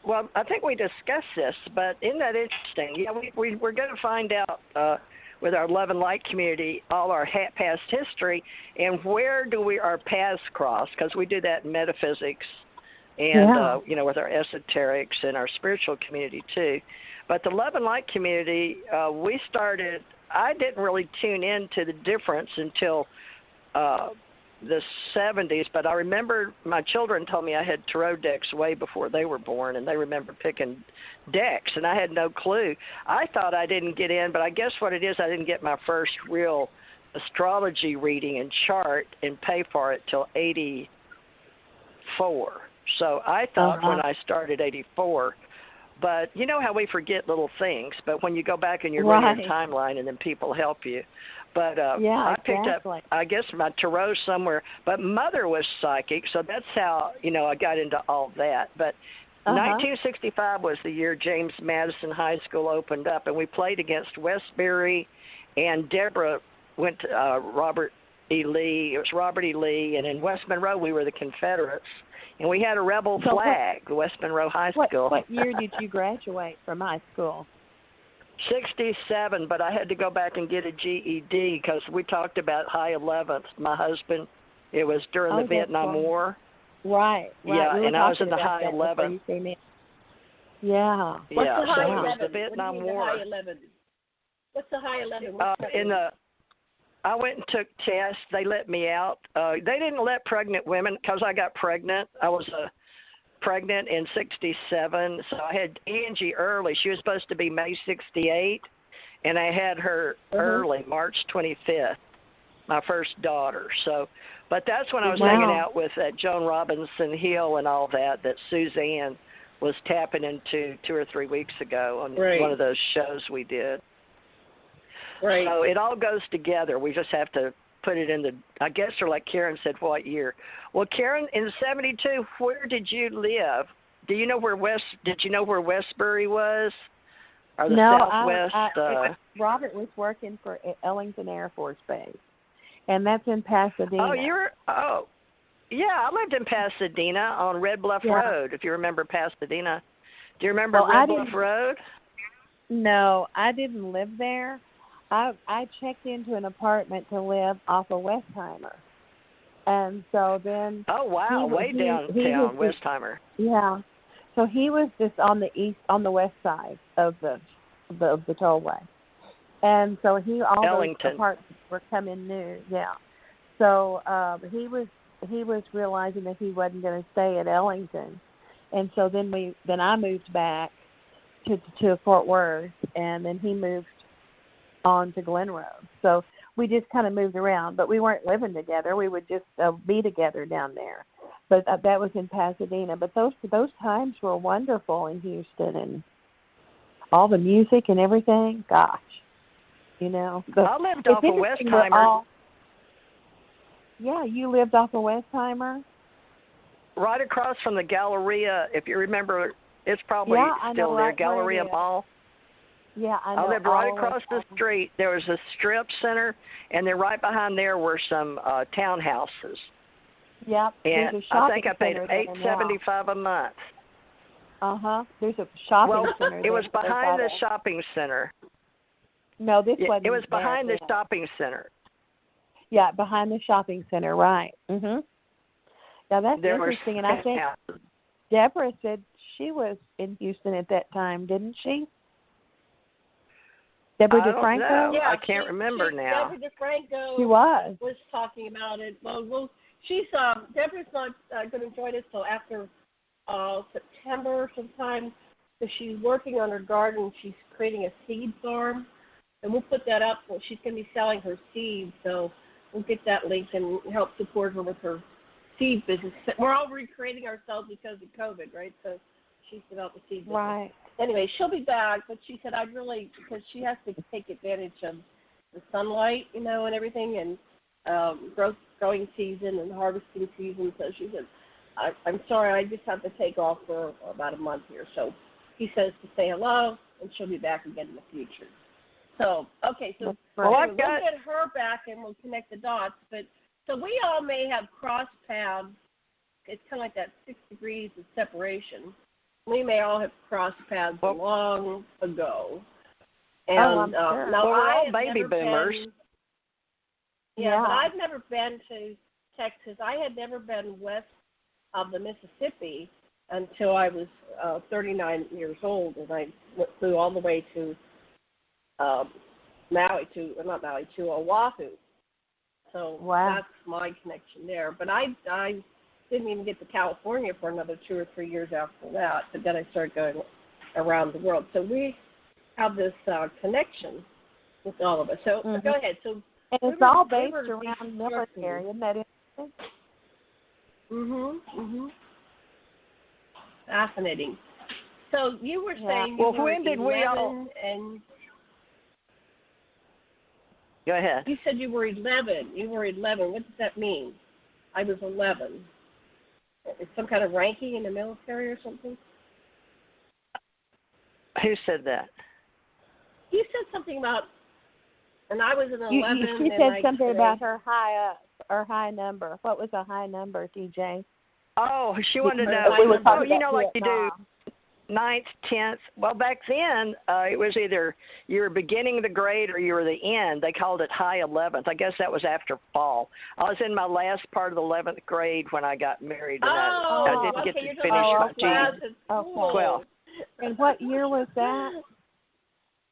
Speaker 6: Well, I think we discussed this, but isn't that interesting? Yeah, we're going to find out with our Love and Light community all our past history and where do our paths cross, because we do that in metaphysics and with our esoterics and our spiritual community too. But the Love and Light community, I didn't really tune into the difference until the 70s, but I remember my children told me I had tarot decks way before they were born, and they remember picking decks, and I had no clue. I thought I didn't get in, but I guess what it is, I didn't get my first real astrology reading and chart and pay for it till 84. So I thought when I started 84, but you know how we forget little things, but when you go back and you read your timeline and then people help you. But I picked up, I guess, my tarot somewhere. But Mother was psychic, so that's how, I got into all that. But 1965 was the year James Madison High School opened up, and we played against Westbury, and Deborah went to Robert E. Lee. It was Robert E. Lee, and in West Monroe we were the Confederates. And we had a rebel flag, the West Monroe High School.
Speaker 2: What year did you graduate from high school?
Speaker 6: 67, but I had to go back and get a GED because we talked about high 11th. My husband, it was during the Vietnam War.
Speaker 2: Right.
Speaker 6: Yeah, and I was in the high 11th.
Speaker 2: Yeah.
Speaker 1: What's the high 11?
Speaker 6: It was the Vietnam War.
Speaker 1: What's the high 11?
Speaker 6: I went and took tests. They let me out. They didn't let pregnant women because I got pregnant. I was pregnant in 67, so I had Angie early. She was supposed to be May 68, and I had her early, March 25th, my first daughter. So, but that's when I was hanging out with Joan Robinson Hill and all that Suzanne was tapping into 2 or 3 weeks ago on one of those shows we did.
Speaker 1: Right.
Speaker 6: So it all goes together. We just have to put it in I guess, or like Karen said, what year? Well, Karen, in 72, where did you live? Do you know where did you know where Westbury was? Or the Southwest?
Speaker 2: Robert was working for Ellington Air Force Base, and that's in Pasadena.
Speaker 6: Yeah, I lived in Pasadena on Red Bluff Road, if you remember Pasadena. Do you remember Red Bluff Road?
Speaker 2: No, I didn't live there. I checked into an apartment to live off of Westheimer. And so then...
Speaker 6: Oh, wow, way downtown, Westheimer.
Speaker 2: Yeah. So he was just on the west side of the tollway. And so all those apartments were coming new, So he was realizing that he wasn't going to stay at Ellington. And so then I moved back to Fort Worth, and then he moved on to Glen Road. So we just kind of moved around, but we weren't living together. We would just be together down there. But that was in Pasadena. But those times were wonderful in Houston, and all the music and everything. Gosh,
Speaker 6: I lived off of Westheimer.
Speaker 2: Yeah, you lived off of Westheimer?
Speaker 6: Right across from the Galleria, if you remember, it's probably still there, Galleria Mall.
Speaker 2: Yeah, I know.
Speaker 6: I lived right across the street. There was a strip center, and then right behind there were some townhouses.
Speaker 2: Yep.
Speaker 6: And I think I paid $8.75 a month.
Speaker 2: There's a shopping center.
Speaker 6: It was behind the shopping center.
Speaker 2: No, this wasn't.
Speaker 6: It was behind the shopping center.
Speaker 2: Yeah, behind the shopping center, right. Now that's
Speaker 6: there
Speaker 2: interesting,
Speaker 6: was,
Speaker 2: and I think Deborah said she was in Houston at that time, didn't she? Deborah
Speaker 6: I don't
Speaker 2: DeFranco?
Speaker 6: know.
Speaker 1: Yeah,
Speaker 6: I can't remember now.
Speaker 1: Deborah DeFranco
Speaker 2: She was.
Speaker 1: talking about it. Well, she's Deborah's not going to join us till after September sometime. So she's working on her garden. She's creating a seed farm, and we'll put that up. Well, she's going to be selling her seeds, so we'll get that link and help support her with her seed business. We're all recreating ourselves because of COVID, right? So she's developed a seed business.
Speaker 2: Right.
Speaker 1: Anyway, she'll be back, but she said because she has to take advantage of the sunlight, and everything, and growing season and harvesting season. So she said, I'm sorry, I just have to take off for about a month here. So he says to say hello, and she'll be back again in the future. So, okay, so we'll get her back, and we'll connect the dots. But so we all may have crossed paths. It's kind of like that 6 degrees of separation. We may all have crossed paths long ago. And
Speaker 2: I'm sure.
Speaker 1: now
Speaker 6: we're all
Speaker 1: have
Speaker 6: baby
Speaker 1: never
Speaker 6: boomers.
Speaker 1: Yeah, but I've never been to Texas. I had never been west of the Mississippi until I was 39 years old, and I flew all the way to to Oahu. So that's my connection there. But I didn't even get to California for another 2 or 3 years after that, but then I started going around the world. So we have this connection with all of us. So go ahead. So
Speaker 2: and it's all based around military, isn't that interesting?
Speaker 1: Fascinating. So you were saying
Speaker 6: well,
Speaker 1: you were
Speaker 6: when did
Speaker 1: 11
Speaker 6: we all...
Speaker 1: and
Speaker 6: Go ahead.
Speaker 1: You said you were 11. You were 11. What does that mean? I was 11. Is some kind of ranking in the military or something?
Speaker 6: Who said that?
Speaker 1: You said something about, and I was an 11.
Speaker 2: She said something about her high number. What was a high number, DJ?
Speaker 6: Oh, she wanted to know.
Speaker 2: We were talking
Speaker 6: about like
Speaker 2: Vietnam.
Speaker 6: You do 9th, 10th. Well, back then, it was either you were beginning the grade or you were the end. They called it high 11th. I guess that was after fall. I was in my last part of the 11th grade when I got married, and I didn't get to finish my junior 12.
Speaker 2: And what year was that?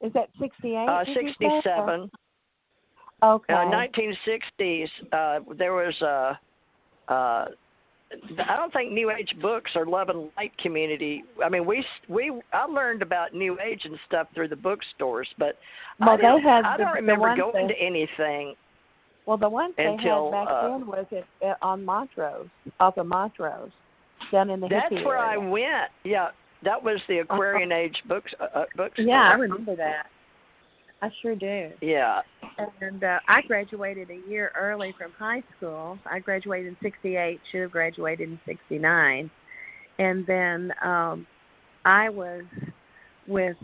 Speaker 2: Is that 68?
Speaker 6: 67.
Speaker 2: Okay.
Speaker 6: 1960s. There was I don't think New Age books or Love and Light community. I mean, I learned about New Age and stuff through the bookstores, but I don't remember going to anything.
Speaker 2: Well, the ones they had back then was on Montrose, off of Montrose, down in the hippie
Speaker 6: That's where
Speaker 2: area.
Speaker 6: I went. Yeah, that was the Aquarian Age bookstore.
Speaker 2: Yeah, I remember that. I sure do.
Speaker 6: Yeah.
Speaker 2: And I graduated a year early from high school. I graduated in 68, should have graduated in 69. And then I was with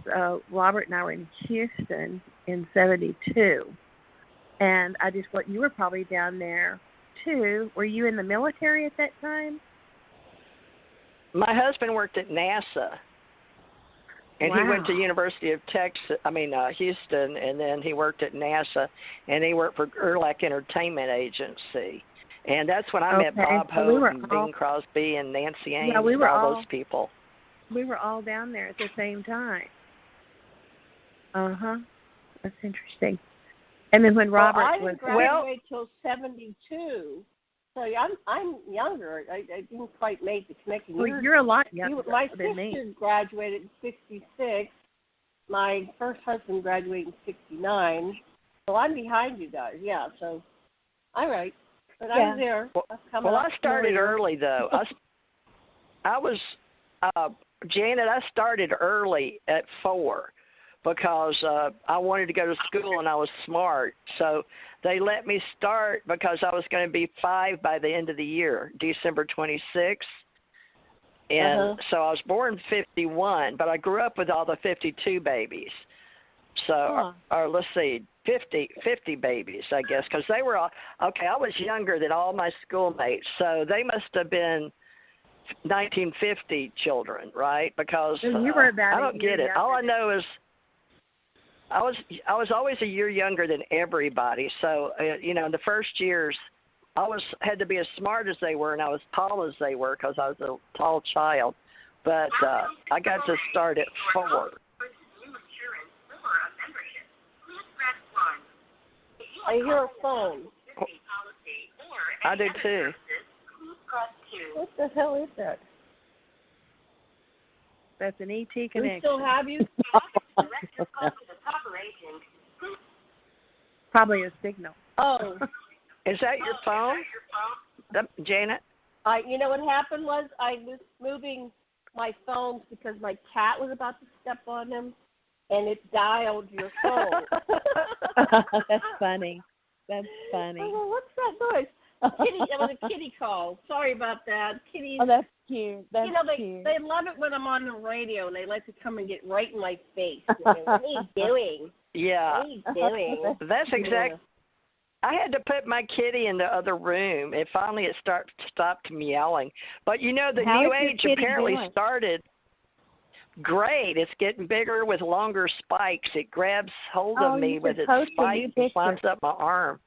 Speaker 2: Robert and I were in Houston in 72. And you were probably down there too. Were you in the military at that time?
Speaker 6: My husband worked at NASA. And he went to University of Texas, Houston, and then he worked at NASA, and he worked for Gerlach Entertainment Agency. And that's when I met Bob Hope and Bing Crosby and Nancy Ames and all those people.
Speaker 2: We were all down there at the same time. That's interesting. And then when Robert
Speaker 1: I didn't graduate till 72. So I'm younger. I didn't quite make the connection.
Speaker 2: Well, you're a lot younger
Speaker 1: My
Speaker 2: than me.
Speaker 1: sister graduated in 66. My first husband graduated in 69. So I'm behind you guys. Yeah. So, all right. But I was there.
Speaker 6: Well, I started early though. I was Janet. I started early at 4. Because I wanted to go to school and I was smart. So they let me start because I was going to be 5 by the end of the year, December 26th. And so I was born 51, but I grew up with all the 52 babies. So, or let's see, 50 babies, I guess, because they were all, I was younger than all my schoolmates. So they must have been 1950 children, right? Because
Speaker 2: you were about
Speaker 6: I don't get it. All I know is I was always a year younger than everybody. So, in the first years had to be as smart as they were, and I was tall as they were because I was a tall child. But I got to start at 4.
Speaker 1: I hear a phone.
Speaker 6: I do too.
Speaker 1: What the hell is that?
Speaker 2: That's an ET connection.
Speaker 1: We still have you?
Speaker 2: Probably a signal.
Speaker 1: Oh.
Speaker 6: Is that your phone, Janet?
Speaker 1: You know what happened was I was moving my phones because my cat was about to step on them, and it dialed your phone.
Speaker 2: That's funny. That's funny.
Speaker 1: Oh, what's that noise? Kitty, it was a kitty call. Sorry about that. Kitties.
Speaker 2: Oh, that's cute. That's
Speaker 1: cute. They love it when I'm on the radio, and they like to come and get right in my face. What are you doing?
Speaker 6: Yeah.
Speaker 1: What are you doing?
Speaker 6: That's exact. I had to put my kitty in the other room. And finally, it stopped meowing. But the New Age apparently started great. It's getting bigger with longer spikes. It grabs hold of me with its spikes and climbs up my arm.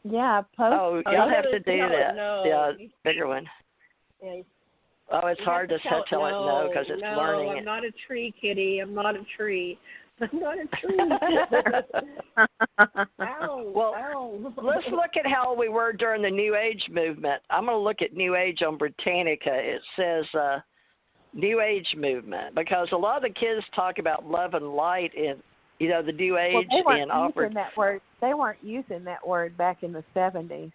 Speaker 2: Yeah,
Speaker 6: I'll have to do that.
Speaker 1: No.
Speaker 6: Yeah, bigger one.
Speaker 1: Yeah.
Speaker 6: Oh, it's hard to tell it no because it's learning
Speaker 1: I'm
Speaker 6: it.
Speaker 1: not a tree, kitty. I'm not a tree. I'm not a tree. Ow,
Speaker 6: well,
Speaker 1: ow.
Speaker 6: Let's look at how we were during the New Age movement. I'm going to look at New Age on Britannica. It says New Age movement because a lot of the kids talk about love and light in the New Age and offered.
Speaker 2: That word. They weren't using that word back in the 70s.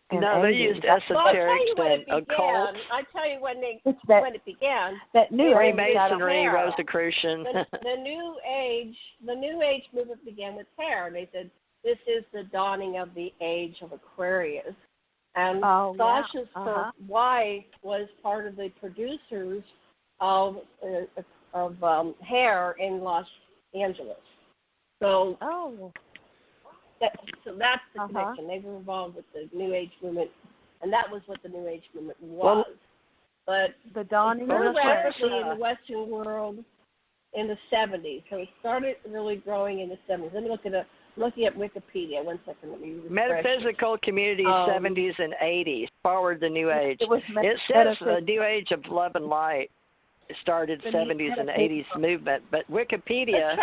Speaker 6: No, they used esoterics and occult.
Speaker 1: I tell you when it began.
Speaker 2: That New
Speaker 6: Freemasonry, Rosicrucian.
Speaker 1: The New Age movement began with hair. They said this is the dawning of the age of Aquarius. And Sasha's wife was part of the producers of hair in Los Angeles. So. So that's the connection. They were involved with the New Age movement, and that was what the New Age movement was. But
Speaker 2: the dawning
Speaker 1: grew rapidly in the Western world in the 70s. So it started really growing in the 70s. Let me looking at Wikipedia. 1 second. Let me refresh.
Speaker 6: Metaphysical community 70s and 80s forward the New Age. It says the New Age of love and light started 70s and 80s movement, but Wikipedia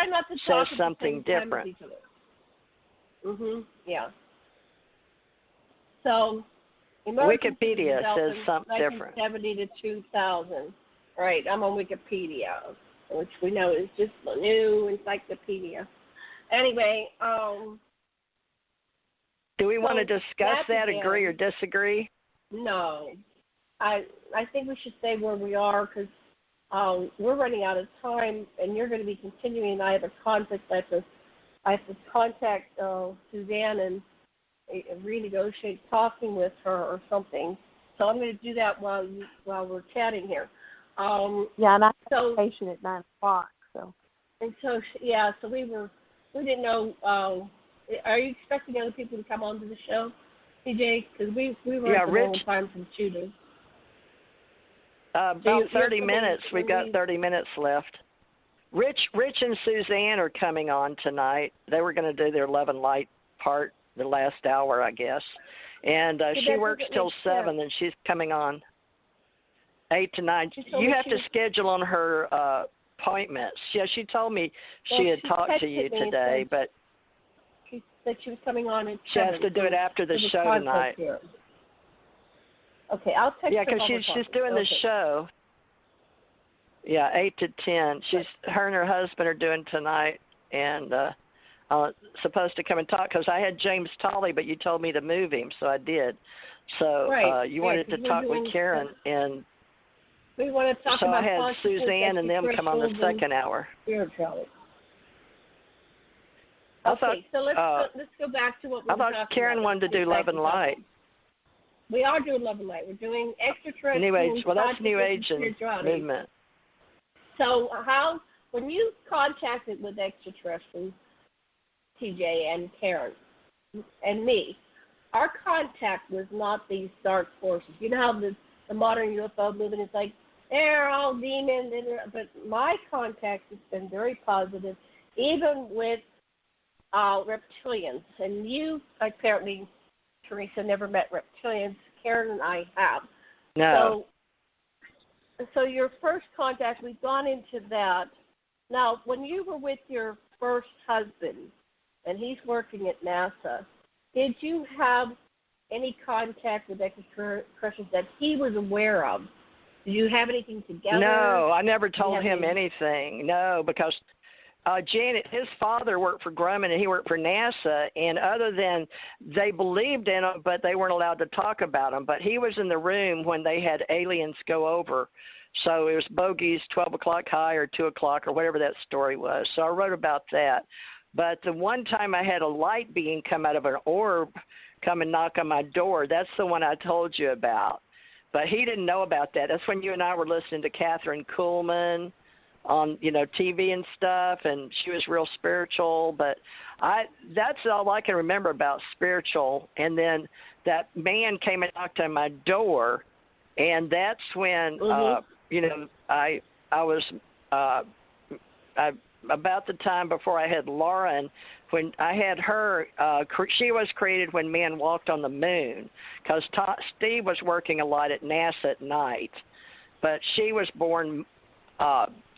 Speaker 6: says something different.
Speaker 1: Yeah. So,
Speaker 6: Wikipedia says something different.
Speaker 1: 1970 to 2000. Right, I'm on Wikipedia, which we know is just a new encyclopedia. Anyway,
Speaker 6: do we want to discuss that, agree or disagree?
Speaker 1: No. I think we should stay where we are because we're running out of time, and you're going to be continuing. I have a conflict. I have to contact Suzanne and renegotiate talking with her or something. So I'm going to do that while we're chatting here.
Speaker 2: And I have a patient at 9:00. So.
Speaker 1: And so we didn't know. Are you expecting other people to come onto the show, CJ? Because we were at the wrong time from shooting.
Speaker 6: About 30 minutes. We've got 30 minutes left. Rich and Suzanne are coming on tonight. They were going to do their love and light part the last hour, I guess. And she works till 7, and she's coming on 8 to 9. You have to schedule on her appointments. Yeah, she told me she had talked to you today, but
Speaker 1: she said she was coming on at 7.
Speaker 6: She has to do it after the show tonight.
Speaker 1: Here. Okay, I'll text her.
Speaker 6: Yeah, because she's doing the show. Yeah, 8 to 10. Her and her husband are doing tonight, and supposed to come and talk because I had James Tolley, but you told me to move him, so I did. So you wanted to talk with Karen, and
Speaker 1: we want to talk
Speaker 6: so
Speaker 1: about
Speaker 6: I had Suzanne and them come on the second hour.
Speaker 1: Spirituality. So let's go back to what we were talking about.
Speaker 6: I thought Karen wanted to do love and light.
Speaker 1: We are doing love and light. We're doing extraterrestrials.
Speaker 6: New Age. Well, that's New Age and movement.
Speaker 1: So when you contacted with extraterrestrials, TJ and Karen and me, our contact was not these dark forces. You know how the modern UFO movement is like, they're all demons, but my contact has been very positive, even with reptilians. And you apparently Theresa never met reptilians. Karen and I have.
Speaker 6: No.
Speaker 1: So your first contact, we've gone into that. Now, when you were with your first husband, and he's working at NASA, did you have any contact with extraterrestrials that he was aware of? Did you have anything together?
Speaker 6: No, I never told him anything. No, because Janet, his father worked for Grumman and he worked for NASA, and other than they believed in him, but they weren't allowed to talk about him. But he was in the room when they had aliens go over. So it was bogeys 12 o'clock high or 2 o'clock or whatever that story was. So I wrote about that. But the one time I had a light being come out of an orb come and knock on my door, that's the one I told you about. But he didn't know about that. That's when you and I were listening to Catherine Kuhlman on, TV and stuff, and she was real spiritual. But that's all I can remember about spiritual. And then that man came and knocked on my door, and that's when, I was about the time before I had Lauren. When I had her, she was created when man walked on the moon, because Steve was working a lot at NASA at night. But she was born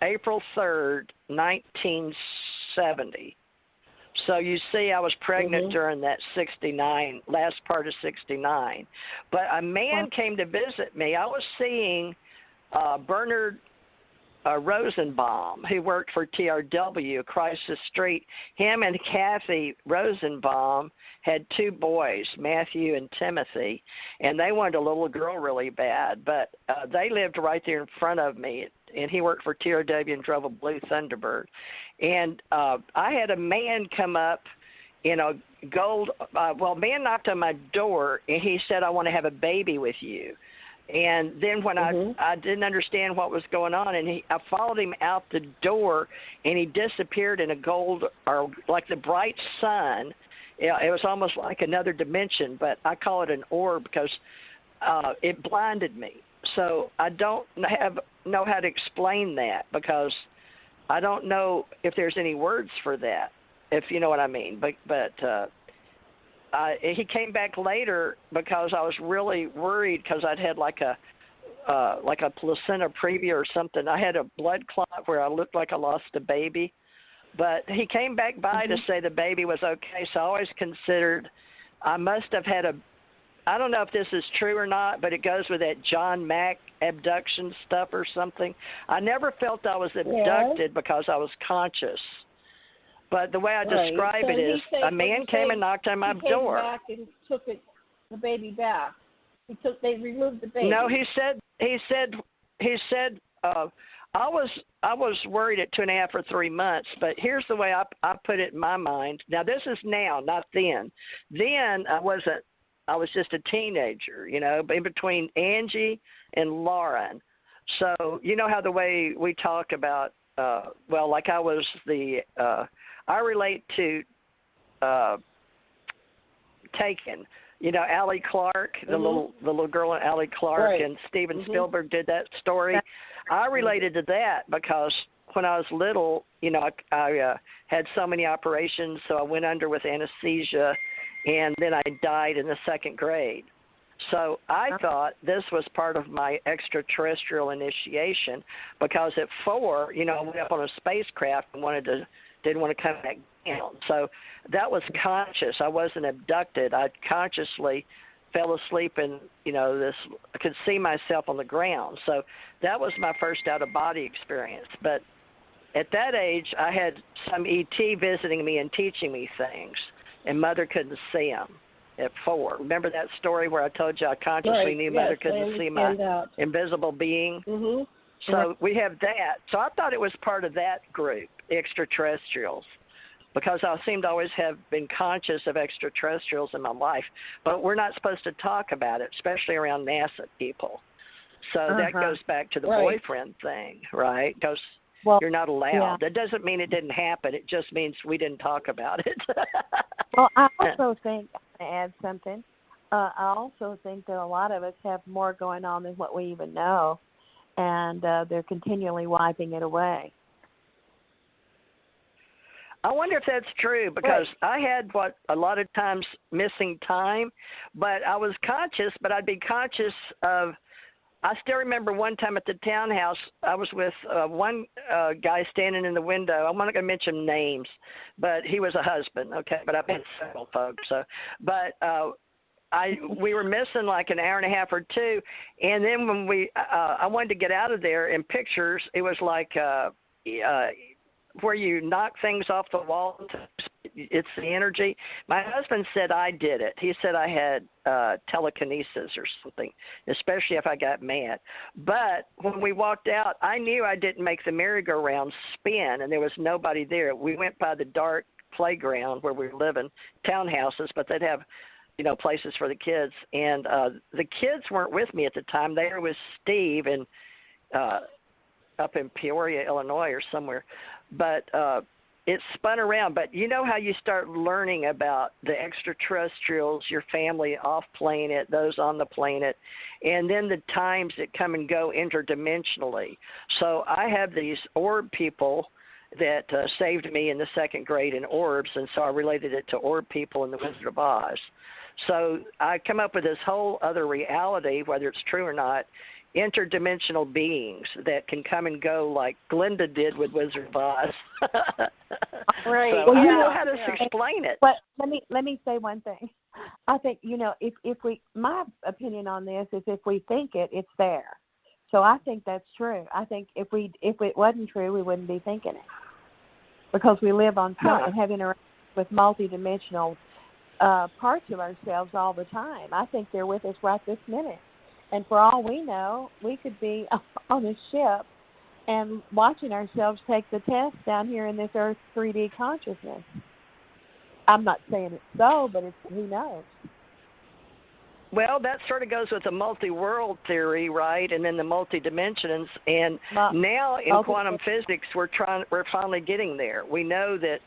Speaker 6: April 3rd, 1970. So you see, I was pregnant during that 69, last part of 69. But a man came to visit me. I was seeing Bernard Rosenbaum, who worked for TRW across the street. Him and Kathy Rosenbaum had 2 boys, Matthew and Timothy, and they wanted a little girl really bad. But they lived right there in front of me, and he worked for TRW and drove a blue Thunderbird. And I had a man come up in a gold, man knocked on my door, and he said, "I want to have a baby with you." And then when I didn't understand what was going on, and I followed him out the door, and he disappeared in a gold, or like the bright sun. It was almost like another dimension, but I call it an orb because it blinded me. So I don't know how to explain that, because I don't know if there's any words for that, if you know what I mean. But he came back later because I was really worried, because I'd had like a placenta previa or something. I had a blood clot where I looked like I lost a baby. But he came back by to say the baby was okay, so I always considered I must have had I don't know if this is true or not, but it goes with that John Mack abduction stuff or something. I never felt I was abducted because I was conscious. But the way I describe it is, a man came and knocked on my door.
Speaker 1: He came back and took the baby back. They removed the baby.
Speaker 6: No, he said I was worried at 2.5 or 3 months, but here's the way I put it in my mind. Now this is now, not then. Then I wasn't. I was just a teenager, in between Angie and Lauren. So you know how the way we talk about, like I was I relate to Taken. Allie Clark, the little girl in Allie Clark, and Steven Spielberg did that story. I related to that because when I was little, I had so many operations, so I went under with anesthesia, and then I died in the 2nd grade. So I thought this was part of my extraterrestrial initiation, because at 4, I went up on a spacecraft and didn't want to come back down. So that was conscious. I wasn't abducted. I consciously fell asleep and, I could see myself on the ground. So that was my first out-of-body experience. But at that age, I had some ET visiting me and teaching me things, and Mother couldn't see them at 4. Remember that story where I told you I consciously knew Mother couldn't see my invisible being? So we have that. So I thought it was part of that group, extraterrestrials, because I seem to always have been conscious of extraterrestrials in my life. But we're not supposed to talk about it, especially around NASA people. So that goes back to the boyfriend thing, right? Because you're not allowed. Yeah. That doesn't mean it didn't happen. It just means we didn't talk about it.
Speaker 2: Well, I also think, to add something, I also think that a lot of us have more going on than what we even know, and they're continually wiping it away.
Speaker 6: I wonder if that's true, because I had what a lot of times missing time, but I was conscious, but I'd be conscious of, I still remember one time at the townhouse, I was with one guy standing in the window. I'm not going to mention names, but he was a husband, okay, but I've met several folks. So, but we were missing like an hour and a half or two, and then when I wanted to get out of there in pictures, it was like where you knock things off the wall. It's the energy. My husband said I did it. He said I had telekinesis or something, especially if I got mad. But when we walked out, I knew I didn't make the merry-go-round spin, and there was nobody there. We went by the dark playground where we were living, townhouses, but they'd have, places for the kids. And the kids weren't with me at the time. They were with Steve and up in Peoria, Illinois or somewhere. But it spun around. But you know how you start learning about the extraterrestrials, your family off planet, those on the planet, and then the times that come and go interdimensionally. So I have these orb people that saved me in the second grade in orbs, and so I related it to orb people in the Wizard of Oz. So I come up with this whole other reality, whether it's true or not, interdimensional beings that can come and go like Glenda did with Wizard of Oz.
Speaker 1: Right.
Speaker 6: So
Speaker 2: Well,
Speaker 6: I don't know how to explain it.
Speaker 2: But let me say one thing. I think, if we, my opinion on this is if we think it, it's there. So I think that's true. I think if it wasn't true, we wouldn't be thinking it, because we live on planet and have interactions with multidimensional parts of ourselves all the time. I think they're with us right this minute. And for all we know, we could be on a ship and watching ourselves take the test down here in this Earth 3D consciousness. I'm not saying it's so, but who knows?
Speaker 6: Well, that sort of goes with the multi-world theory, right? And then the multi-dimensions. And now in quantum physics, we're finally getting there. We know that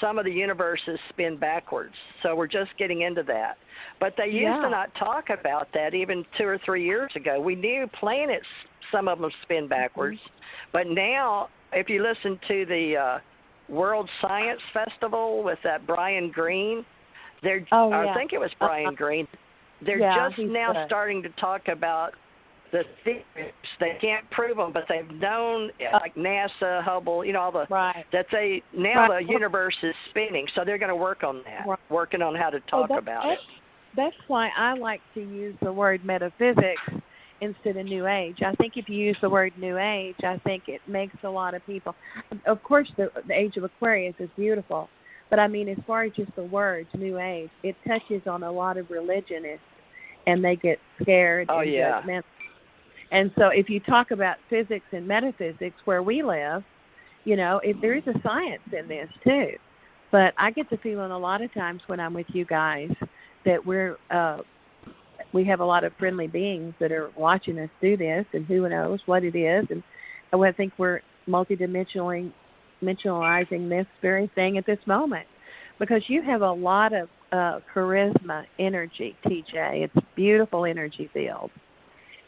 Speaker 6: some of the universes spin backwards, so we're just getting into that. But they used to not talk about that even 2 or 3 years ago. We knew planets, some of them spin backwards. But now, if you listen to the World Science Festival with that Brian Greene, I think it was Brian Greene, they're just now starting to talk about the theories. They can't prove them, but they've known, like NASA, Hubble, all the that the universe is spinning. So they're going to work on that, working on how to talk about it.
Speaker 2: That's why I like to use the word metaphysics instead of New Age. I think if you use the word New Age, I think it makes a lot of people. Of course, the Age of Aquarius is beautiful. But, I mean, as far as just the words, New Age, it touches on a lot of religionists, and they get scared and judgmental. And so if you talk about physics and metaphysics where we live, there is a science in this, too. But I get the feeling a lot of times when I'm with you guys that we have a lot of friendly beings that are watching us do this, and who knows what it is. And I think we're multidimensionalizing this very thing at this moment, because you have a lot of charisma, energy, TJ. It's beautiful energy field,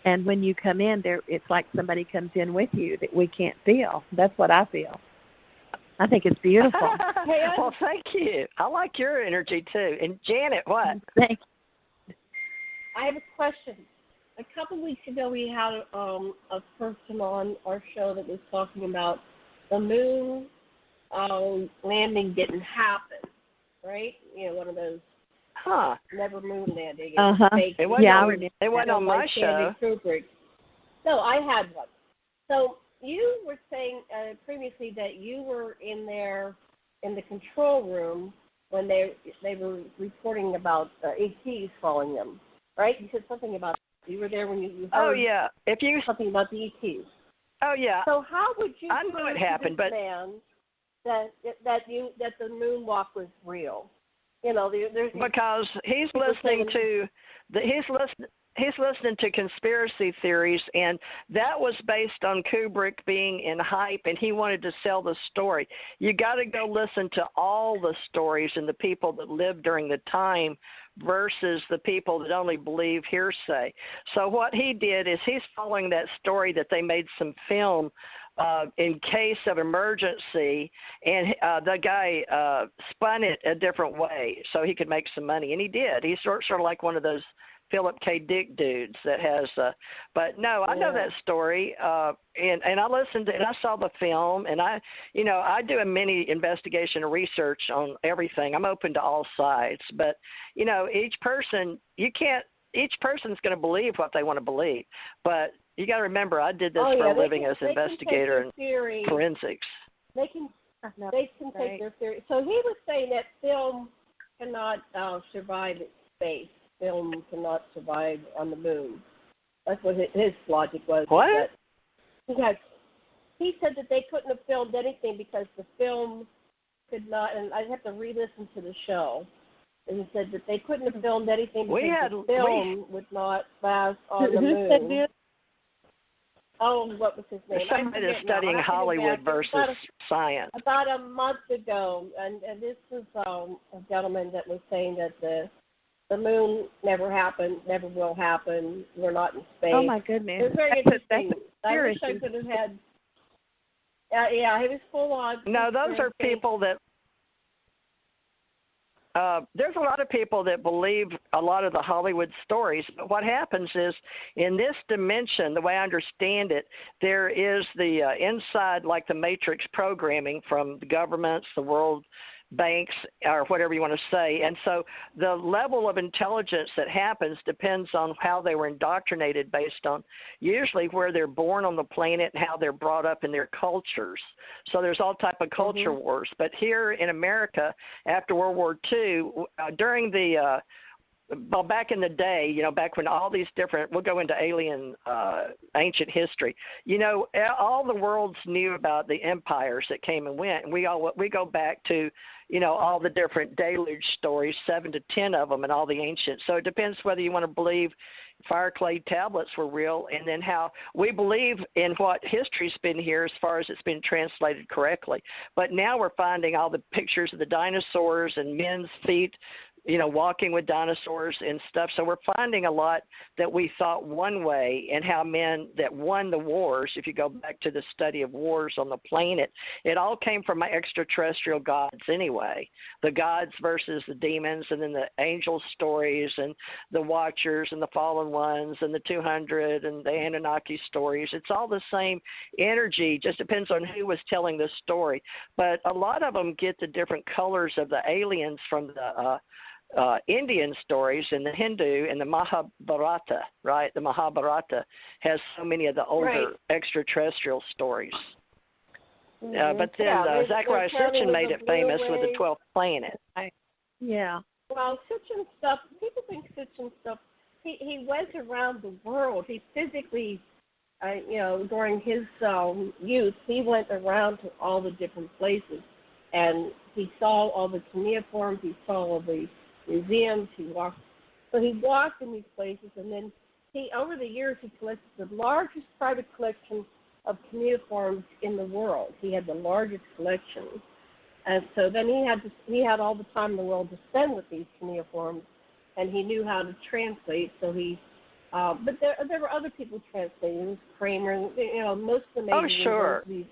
Speaker 2: and when you come in there, it's like somebody comes in with you that we can't feel. That's what I feel. I think it's beautiful.
Speaker 6: Well, thank you. I like your energy too. And Janet, what?
Speaker 2: Thank you.
Speaker 1: I have a question. A couple weeks ago, we had a person on our show that was talking about the moon landing didn't happen, right? One of those never moon landing.
Speaker 6: It wasn't on my show.
Speaker 1: Kubrick. No, I had one. So you were saying previously that you were in there in the control room when they were reporting about ETs following them, right? You said something about you were there when you heard something about the ETs.
Speaker 6: Oh yeah.
Speaker 1: So how would you?
Speaker 6: I knew it happened, but
Speaker 1: that the moonwalk was real. There's
Speaker 6: because he's listening to he's listening to conspiracy theories, and that was based on Kubrick being in hype, and he wanted to sell the story. You got to go listen to all the stories and the people that lived during the time versus the people that only believe hearsay. So what he did is he's following that story that they made some film in case of emergency, and the guy spun it a different way so he could make some money, and he did. He's sort of like one of those Philip K. Dick dudes that has, but no, I know that story, and I listened to, and I saw the film, and I do a mini investigation and research on everything. I'm open to all sides, but each person's going to believe what they want to believe, but you got to remember, I did this for a living as an investigator in forensics.
Speaker 1: They can take their theory. So he was saying that film cannot survive in space. Film cannot survive on the moon. That's what his logic was.
Speaker 6: What?
Speaker 1: He said that they couldn't have filmed anything because the film could not, and I'd have to re-listen to the show. And he said that they couldn't have filmed anything because the film would not last on the moon. Oh, what was his name?
Speaker 6: Somebody that's studying Hollywood versus science.
Speaker 1: About a month ago, and this was a gentleman that was saying that the moon never happened, never will happen. We're not in space.
Speaker 2: Oh my goodness!
Speaker 1: It was very interesting. I wish I could have had. Yeah, he was full on.
Speaker 6: No, those are people that. There's a lot of people that believe a lot of the Hollywood stories, but what happens is in this dimension, the way I understand it, there is the inside, like the matrix programming from the governments, the world banks, or whatever you want to say. And so the level of intelligence that happens depends on how they were indoctrinated based on usually where they're born on the planet and how they're brought up in their cultures. So there's all type of culture wars. But here in America, after World War II, during the well, back in the day, back when all these different, we'll go into alien ancient history, all the worlds knew about the empires that came and went. And we go back to, all the different deluge stories, 7 to 10 of them, and all the ancient. So it depends whether you want to believe fire clay tablets were real, and then how we believe in what history's been here as far as it's been translated correctly. But now we're finding all the pictures of the dinosaurs and men's feet, walking with dinosaurs and stuff. So we're finding a lot that we thought one way, and how men that won the wars, if you go back to the study of wars on the planet, it all came from my extraterrestrial gods anyway. The gods versus the demons, and then the angel stories and the watchers and the fallen ones and the 200 and the Anunnaki stories. It's all the same energy, just depends on who was telling the story. But a lot of them get the different colors of the aliens from the Indian stories and the Hindu and the Mahabharata, right? The Mahabharata has so many of the older extraterrestrial stories. But then Zachariah Sitchin made it famous with the 12th planet.
Speaker 2: Yeah.
Speaker 1: Well, Sitchin stuff, people think Sitchin stuff, he went around the world. He physically, during his youth, he went around to all the different places. And he saw all the cuneiforms, he saw all the museums, he walked in these places, and then over the years, he collected the largest private collection of cuneiforms in the world. He had the largest collection, and so then he had all the time in the world to spend with these cuneiforms, and he knew how to translate. So but there were other people translating. It was Kramer, most of the major universities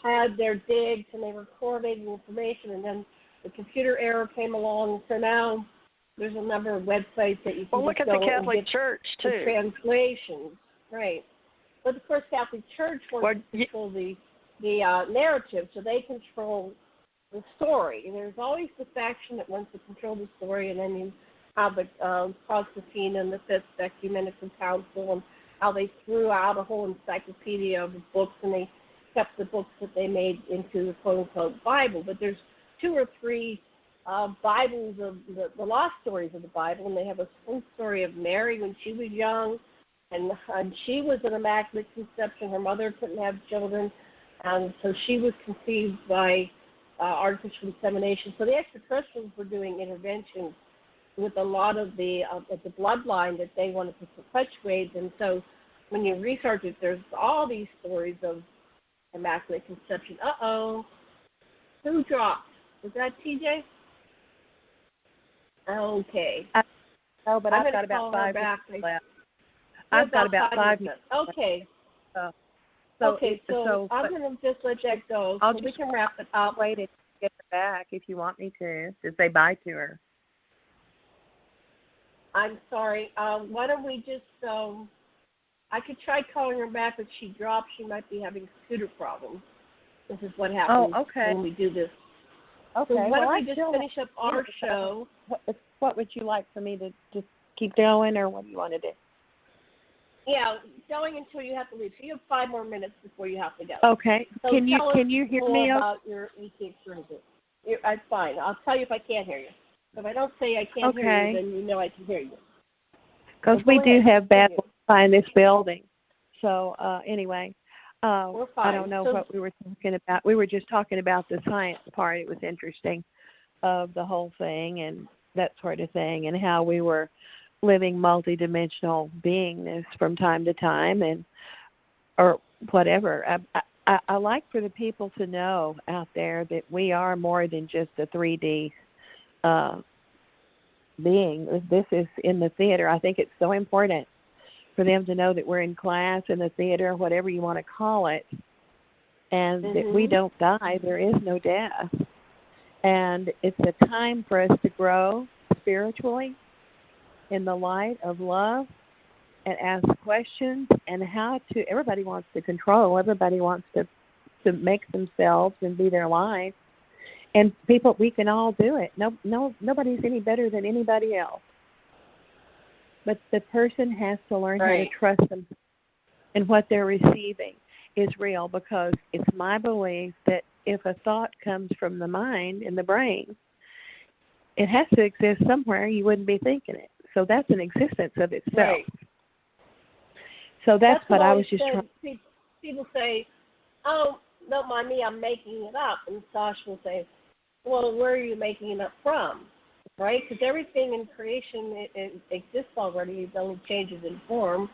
Speaker 1: had their digs, and they were correlating information, and then the computer era came along, so now there's a number of websites that you can
Speaker 6: look at the Catholic Church, too.
Speaker 1: Translations, right. But, of course, Catholic Church wants to control the narrative, so they control the story. And there's always the faction that wants to control the story, and then you have the Constantine and the Fifth Ecumenical Council, and how they threw out a whole encyclopedia of books, and they kept the books that they made into the quote-unquote Bible. But there's 2 or 3 Bibles of the lost stories of the Bible, and they have a full story of Mary when she was young, and she was an immaculate conception. Her mother couldn't have children, and so she was conceived by artificial insemination. So the extraterrestrials were doing interventions with a lot of the bloodline that they wanted to perpetuate, and so when you research it, there's all these stories of immaculate conception. Who dropped? Was that TJ? Okay.
Speaker 2: But I've got about 5 minutes left. I've got about 5 minutes.
Speaker 1: Okay. Okay, so I'm going to just let that go so we can wrap it up.
Speaker 2: Wait to get her back if you want me to say bye to her.
Speaker 1: I'm sorry. Why don't we just, I could try calling her back, but she dropped. She might be having scooter problems. This is what happens when we do this.
Speaker 2: Okay.
Speaker 1: So why don't we just finish up our show?
Speaker 2: What would you like for me to just keep going, or what do you want to do?
Speaker 1: Yeah, going until you have to leave. So you have 5 more minutes before you have to go.
Speaker 2: Okay.
Speaker 1: So
Speaker 2: can you hear me?
Speaker 1: About your ET experiences. That's fine. I'll tell you if I can't hear you. If I don't say I can't hear you, then you know I can hear you.
Speaker 2: Because we do have bad Wi-Fi in this building. So anyway,
Speaker 1: we're fine.
Speaker 2: I don't know what we were talking about. We were just talking about the science part. It was interesting of the whole thing and that sort of thing, and how we were living multidimensional beingness from time to time, and or whatever. I like for the people to know out there that we are more than just a 3D being. This is in the theater. I think it's so important for them to know that we're in class, in the theater, whatever you want to call it, and that we don't die. There is no death. And it's a time for us to grow spiritually in the light of love and ask questions, and how to, everybody wants to control, everybody wants to make themselves and be their life. And people, we can all do it. Nobody's any better than anybody else. But the person has to learn how to trust them, and what they're receiving is real, because it's my belief that if a thought comes from the mind and the brain, it has to exist somewhere. You wouldn't be thinking it. So that's an existence of itself.
Speaker 1: Right.
Speaker 2: So that's what I was just trying.
Speaker 1: People say, oh, don't mind me, I'm making it up. And Sash will say, well, where are you making it up from? Right? Because everything in creation it exists already. It only changes in form.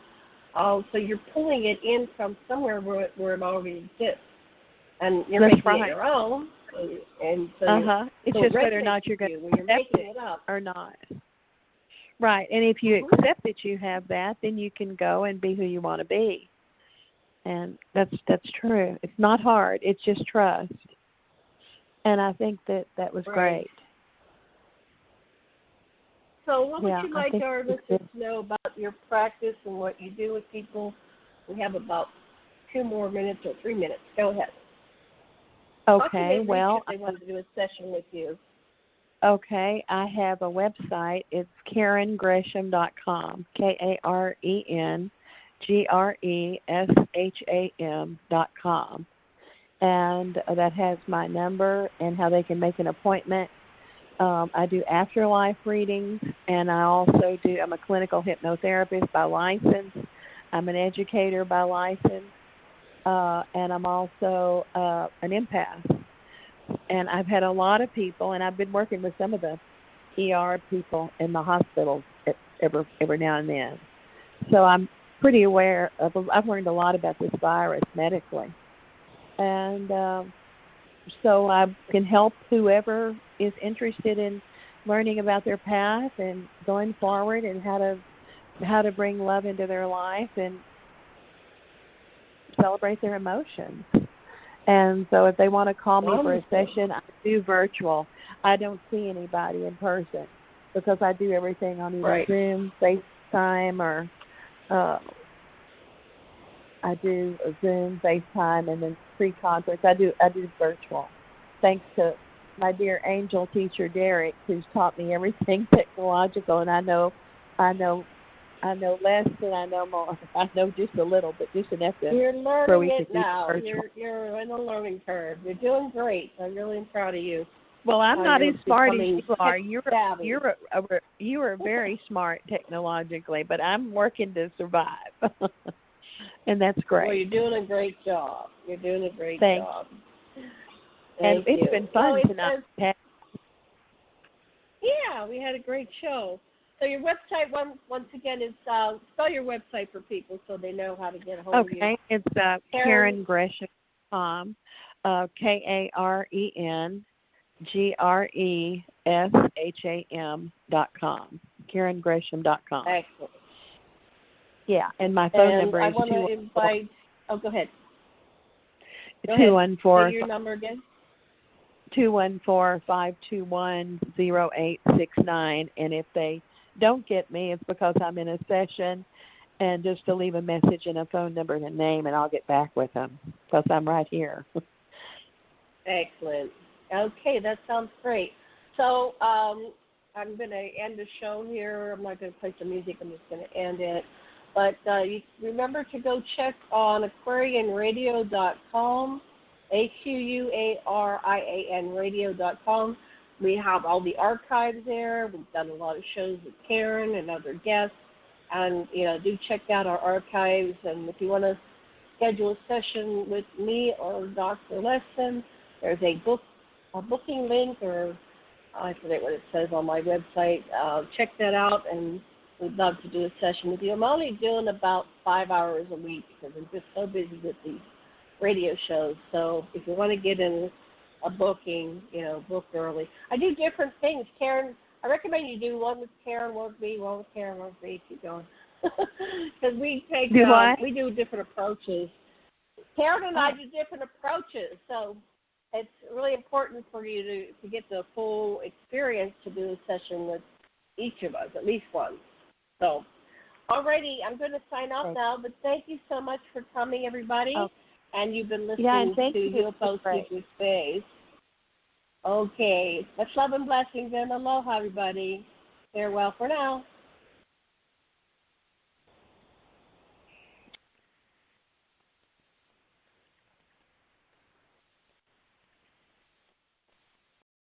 Speaker 1: So you're pulling it in from somewhere where it already exists. And you're making it your own. And so
Speaker 2: it's just whether or not you're going to accept it or not. Right. And if you accept that you have that, then you can go and be who you want to be. And that's true. It's not hard. It's just trust. And I think that was great.
Speaker 1: So what would you like our listeners to know about your practice and what you do with people? We have about 2 more minutes or 3 minutes. Go ahead.
Speaker 2: Okay, well,
Speaker 1: I wanted to do a session with you.
Speaker 2: Okay, I have a website. It's KarenGresham.com, KarenGresham.com. And that has my number and how they can make an appointment. I do afterlife readings, and I'm a clinical hypnotherapist by license. I'm an educator by license, and I'm also an empath. And I've had a lot of people, and I've been working with some of the ER people in the hospitals every now and then. So I'm pretty aware I've learned a lot about this virus medically. And so I can help whoever is interested in learning about their path and going forward, and how to bring love into their life and celebrate their emotions. And so if they want to call me for a session, I do virtual. I don't see anybody in person because I do everything on either Zoom, FaceTime, or I do a Zoom, FaceTime, and then pre-conference. I do virtual. Thanks to my dear angel teacher Derek, who's taught me everything technological, and I know less than I know more. I know just a little, but just enough to
Speaker 1: You're learning it now. You're in a learning curve. You're doing great. I really am proud of you.
Speaker 2: Well, I'm not as smart as you are. You are very smart technologically, but I'm working to survive, and that's great.
Speaker 1: Well, you're doing a great job. You're doing a great job.
Speaker 2: And it's been fun tonight.
Speaker 1: Yeah, we had a great show. So your website, once again, is spell your website for people so they know how to get a hold of you.
Speaker 2: Okay, it's KarenGresham.com, KarenGresham.com, KarenGresham.com.
Speaker 1: Excellent.
Speaker 2: Yeah, and my phone number is
Speaker 1: I want to invite. Oh, go ahead. Go ahead.
Speaker 2: 214.
Speaker 1: Say your number again.
Speaker 2: 214-521-0869. And if they don't get me, it's because I'm in a session. And just to leave a message and a phone number and a name, and I'll get back with them because I'm right here.
Speaker 1: Excellent. Okay, that sounds great. So I'm going to end the show here. I'm not going to play some music. I'm just going to end it. But you remember to go check on aquarianradio.com, AQUARIAN radio.com. We have all the archives there. We've done a lot of shows with Karen and other guests. And, do check out our archives. And if you want to schedule a session with me or Dr. Lessin, there's a booking link, or I forget what it says on my website. Check that out, and we'd love to do a session with you. I'm only doing about 5 hours a week because I'm just so busy with these radio shows. So if you want to get in a booking, book early. I do different things. Karen, I recommend you do one with Karen, one with me, one with Karen, one with me. Keep going. Because we do different approaches. Karen and I do different approaches. So it's really important for you to get the full experience to do a session with each of us, at least one. So, alrighty, I'm going to sign off now, but thank you so much for coming, everybody. Oh. And you've been listening to UFO Secret Space. Okay, much love and blessings, and aloha, everybody. Farewell for now.